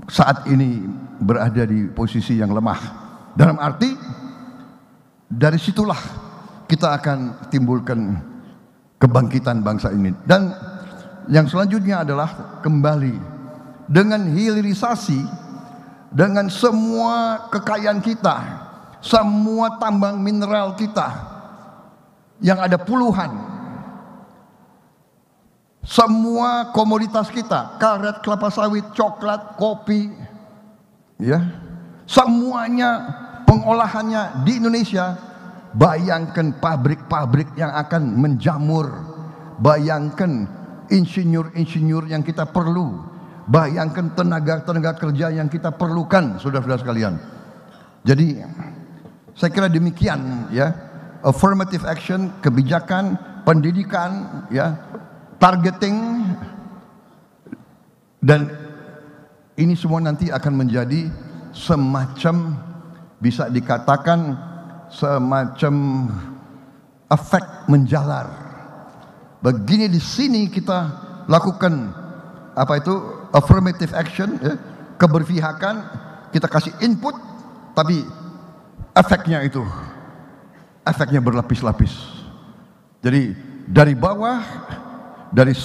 A: saat ini berada di posisi yang lemah. Dalam arti, dari situlah kita akan timbulkan kebangkitan bangsa ini. Dan yang selanjutnya adalah kembali dengan hilirisasi, dengan semua kekayaan kita, semua tambang mineral kita yang ada puluhan, semua komoditas kita, karet, kelapa sawit, coklat, kopi, ya, semuanya pengolahannya di Indonesia. Bayangkan pabrik-pabrik yang akan menjamur, bayangkan insinyur-insinyur yang kita perlu, bayangkan tenaga-tenaga kerja yang kita perlukan, saudara-saudara sekalian. Jadi saya kira demikian, ya. Affirmative action, kebijakan, pendidikan, ya, targeting, dan ini semua nanti akan menjadi semacam, bisa dikatakan semacam efek menjalar. Begini di sini kita lakukan apa itu affirmative action, ya, keberpihakan, kita kasih input, tapi efeknya berlapis-lapis. Jadi dari bawah, dari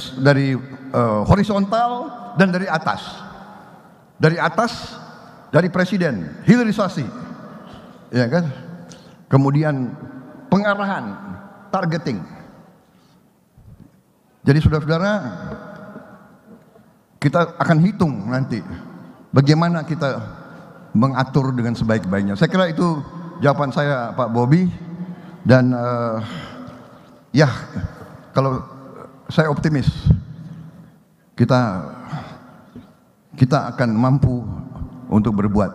A: horizontal, dan dari atas. Dari atas, dari presiden, hilirisasi, ya kan? Kemudian pengarahan, targeting. Jadi saudara-saudara, kita akan hitung nanti bagaimana kita mengatur dengan sebaik-baiknya. Saya kira itu jawaban saya, Pak Bobi. Dan ya, kalau saya optimis kita akan mampu untuk berbuat.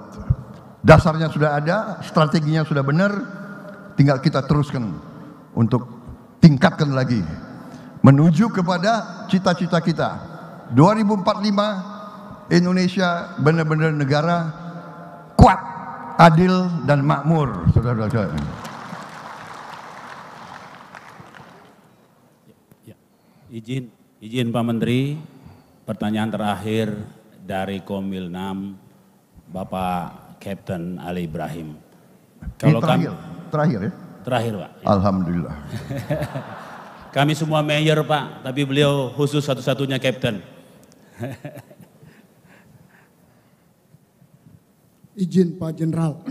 A: Dasarnya sudah ada, strateginya sudah benar, tinggal kita teruskan untuk tingkatkan lagi menuju kepada cita-cita kita. 2045 Indonesia benar-benar negara kuat, adil, dan makmur, saudara-saudara.
E: Izin Pak Menteri, pertanyaan terakhir dari Komil 6, Bapak Kapten Ali Ibrahim.
A: Kalau terakhir ya?
E: Terakhir Pak.
A: Alhamdulillah.
E: Kami semua mayor Pak, tapi beliau khusus satu-satunya Kapten.
F: Izin Pak Jenderal,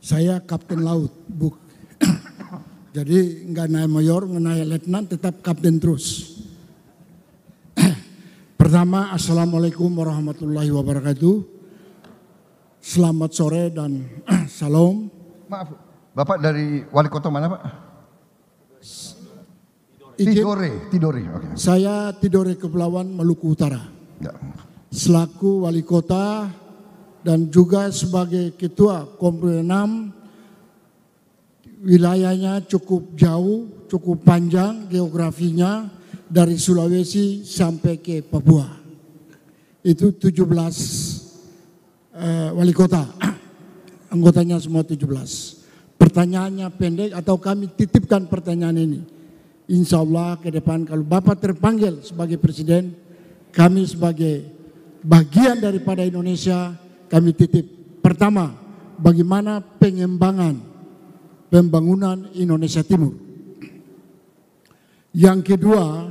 F: saya Kapten Laut, jadi nggak naik mayor, nggak naik letnan, tetap kapten terus. Pertama, Assalamualaikum warahmatullahi wabarakatuh. Selamat sore dan salam.
A: Maaf, Bapak dari wali kota mana Pak? Tidore. Okay.
F: Saya Tidore Kepulauan Maluku Utara.
A: Ya.
F: Selaku wali kota dan juga sebagai ketua Komil 6, wilayahnya cukup jauh, cukup panjang geografinya dari Sulawesi sampai ke Papua. Itu 17 wali kota, anggotanya semua 17. Pertanyaannya pendek atau kami titipkan pertanyaan ini. Insya Allah ke depan kalau Bapak terpanggil sebagai presiden, kami sebagai bagian daripada Indonesia, kami titip. Pertama, bagaimana pembangunan Indonesia Timur. Yang kedua,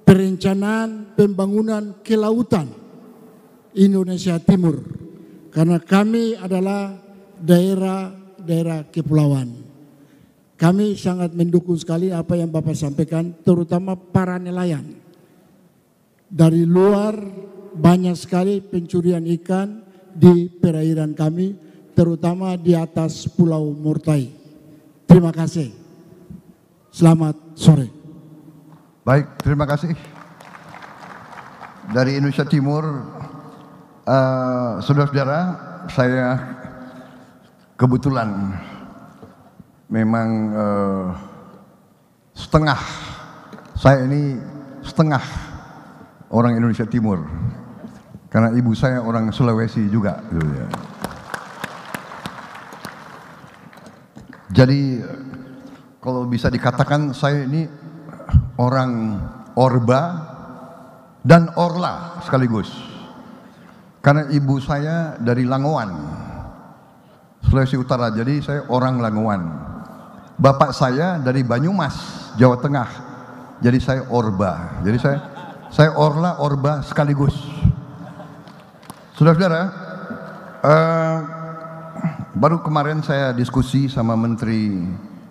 F: perencanaan pembangunan kelautan Indonesia Timur. Karena kami adalah daerah kepulauan. Kami sangat mendukung sekali apa yang Bapak sampaikan, terutama para nelayan. Dari luar banyak sekali pencurian ikan di perairan kami, terutama di atas Pulau Murtai. Terima kasih. Selamat sore.
A: Baik, terima kasih. Dari Indonesia Timur, saudara-saudara, saya kebetulan memang saya ini setengah orang Indonesia Timur. Karena ibu saya orang Sulawesi juga. Jadi kalau bisa dikatakan saya ini orang Orba dan Orla sekaligus. Karena ibu saya dari Langowan, Sulawesi Utara, jadi saya orang Langowan. Bapak saya dari Banyumas, Jawa Tengah, jadi saya Orba. Jadi saya Orla, Orba sekaligus. Saudara-saudara, baru kemarin saya diskusi sama Menteri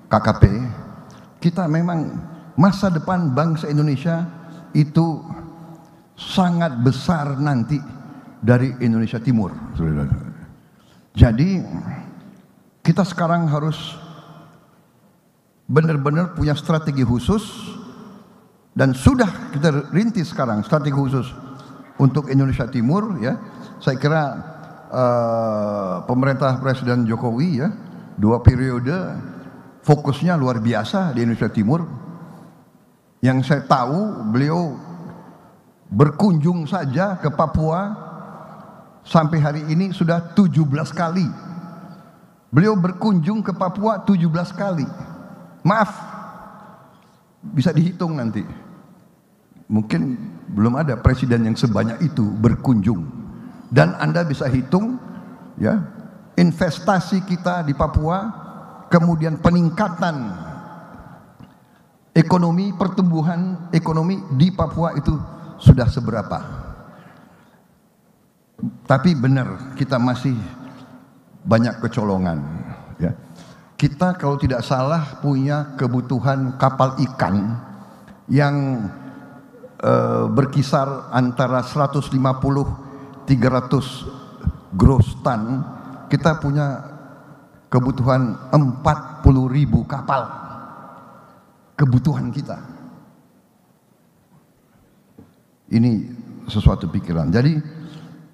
A: KKP, kita memang masa depan bangsa Indonesia itu sangat besar nanti dari Indonesia Timur. Jadi kita sekarang harus benar-benar punya strategi khusus, dan sudah kita rintis sekarang strategi khusus untuk Indonesia Timur ya. Saya kira pemerintah Presiden Jokowi ya 2 periode fokusnya luar biasa di Indonesia Timur. Yang saya tahu beliau berkunjung saja ke Papua sampai hari ini sudah 17 kali. Beliau berkunjung ke Papua 17 kali. Maaf, bisa dihitung nanti. Mungkin belum ada presiden yang sebanyak itu berkunjung. Dan Anda bisa hitung ya, investasi kita di Papua, kemudian peningkatan ekonomi, pertumbuhan ekonomi di Papua itu sudah seberapa. Tapi benar, kita masih banyak kecolongan ya. Kita kalau tidak salah punya kebutuhan kapal ikan yang berkisar antara 150-300 gross ton. Kita punya kebutuhan 40.000 kapal. Kebutuhan kita. Ini sesuatu pikiran. Jadi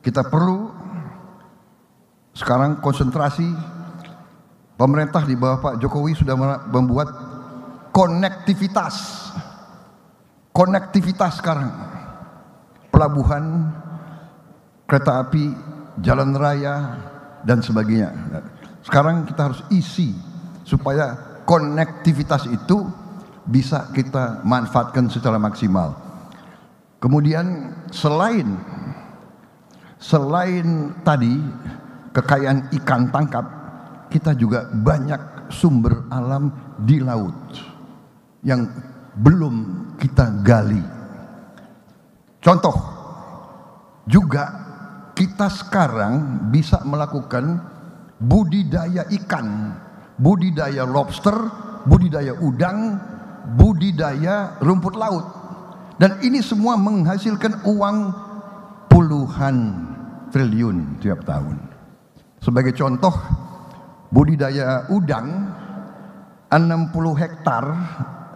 A: kita perlu sekarang konsentrasi. Pemerintah di bawah Pak Jokowi sudah membuat konektivitas sekarang. Pelabuhan, kereta api, jalan raya, dan sebagainya. Sekarang kita harus isi supaya konektivitas itu bisa kita manfaatkan secara maksimal. Kemudian selain tadi kekayaan ikan tangkap, kita juga banyak sumber alam di laut yang belum kita gali. Contoh, juga kita sekarang bisa melakukan budidaya ikan, budidaya lobster, budidaya udang, budidaya rumput laut. Dan ini semua menghasilkan uang puluhan triliun tiap tahun. Sebagai contoh, budidaya udang 60 hektar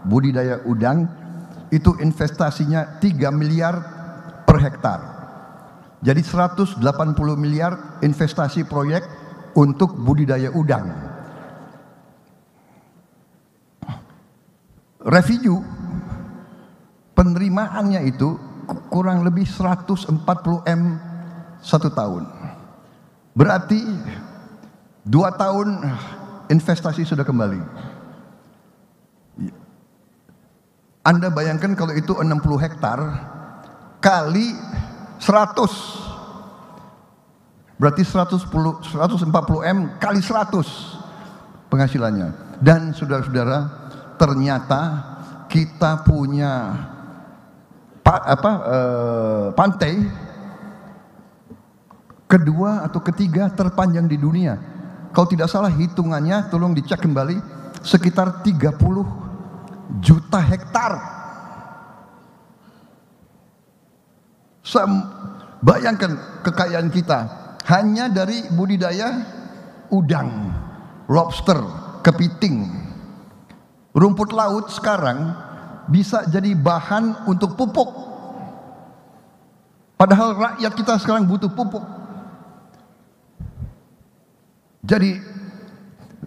A: budidaya udang itu investasinya 3 miliar per hektar. Jadi 180 miliar investasi proyek untuk budidaya udang. Revenue penerimaannya itu kurang lebih 140 M satu tahun. Berarti 2 tahun investasi sudah kembali. Anda bayangkan kalau itu 60 hektar kali 100, berarti 140 M kali 100 penghasilannya. Dan saudara-saudara, ternyata kita punya pantai kedua atau ketiga terpanjang di dunia. Kalau tidak salah hitungannya, tolong dicek kembali, sekitar 30 juta hektar. Bayangkan kekayaan kita hanya dari budidaya udang, lobster, kepiting, rumput laut sekarang bisa jadi bahan untuk pupuk. Padahal rakyat kita sekarang butuh pupuk. Jadi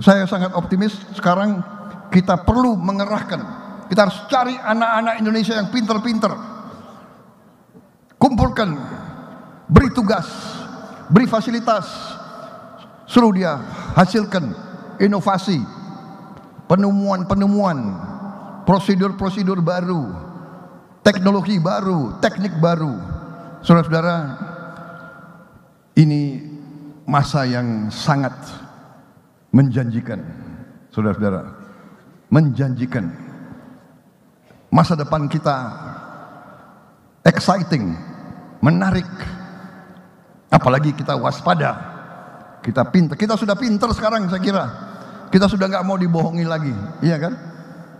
A: saya sangat optimis sekarang kita perlu mengerahkan. Kita harus cari anak-anak Indonesia yang pinter-pinter. Kumpulkan, beri tugas, beri fasilitas, suruh dia hasilkan inovasi, penemuan-penemuan, prosedur-prosedur baru, teknologi baru, teknik baru. Saudara-saudara, ini masa yang sangat menjanjikan, saudara-saudara, menjanjikan. Masa depan kita exciting, menarik, apalagi kita waspada, kita pintar, kita sudah pintar sekarang saya kira, kita sudah nggak mau dibohongi lagi, iya kan?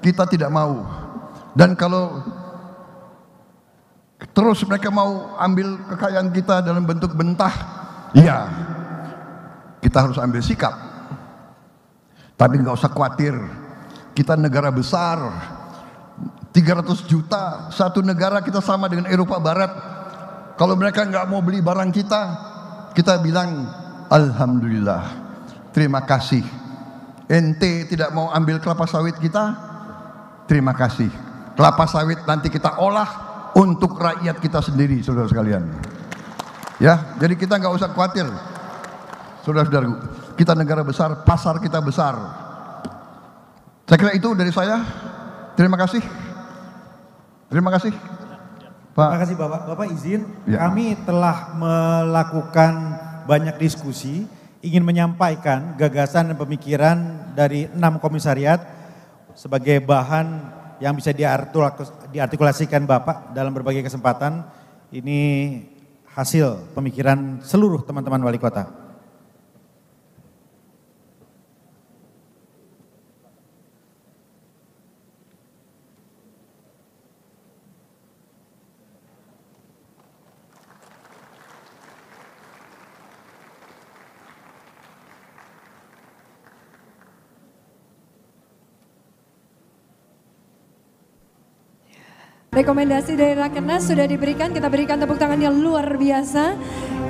A: Kita tidak mau. Dan kalau terus mereka mau ambil kekayaan kita dalam bentuk bentah, iya, kita harus ambil sikap. Tapi nggak usah khawatir, kita negara besar, 300 juta, satu negara kita sama dengan Eropa Barat. Kalau mereka nggak mau beli barang kita, kita bilang alhamdulillah, terima kasih. Ente tidak mau ambil kelapa sawit kita, terima kasih. Kelapa sawit nanti kita olah untuk rakyat kita sendiri, saudara sekalian. Ya, jadi kita nggak usah khawatir, saudara-saudara. Kita negara besar, pasar kita besar. Saya kira itu dari saya. Terima kasih. Terima kasih, Pak.
B: Terima kasih Bapak. Bapak izin,
A: Ya.
B: kami telah melakukan banyak diskusi, ingin menyampaikan gagasan dan pemikiran dari 6 komisariat sebagai bahan yang bisa diartikulasikan Bapak dalam berbagai kesempatan. Ini hasil pemikiran seluruh teman-teman wali kota.
G: Rekomendasi dari Rakernas sudah diberikan, kita berikan tepuk tangan yang luar biasa.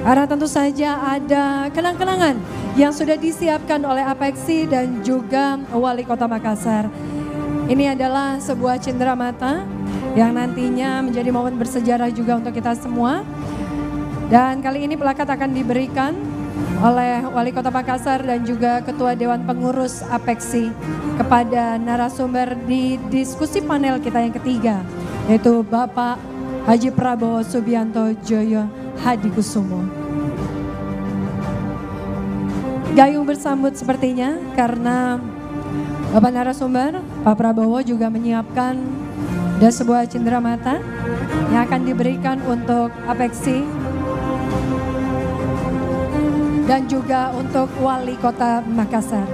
G: Karena tentu saja ada kenang-kenangan yang sudah disiapkan oleh Apeksi dan juga Wali Kota Makassar. Ini adalah sebuah cenderamata yang nantinya menjadi momen bersejarah juga untuk kita semua. Dan kali ini plakat akan diberikan oleh Wali Kota Makassar dan juga Ketua Dewan Pengurus APEKSI kepada narasumber di diskusi panel kita yang ketiga, yaitu Bapak Haji Prabowo Subianto Joyo Hadikusumo. Gayung bersambut sepertinya karena Bapak narasumber, Pak Prabowo juga menyiapkan ada sebuah cenderamata yang akan diberikan untuk APEKSI dan juga untuk Wali Kota Makassar.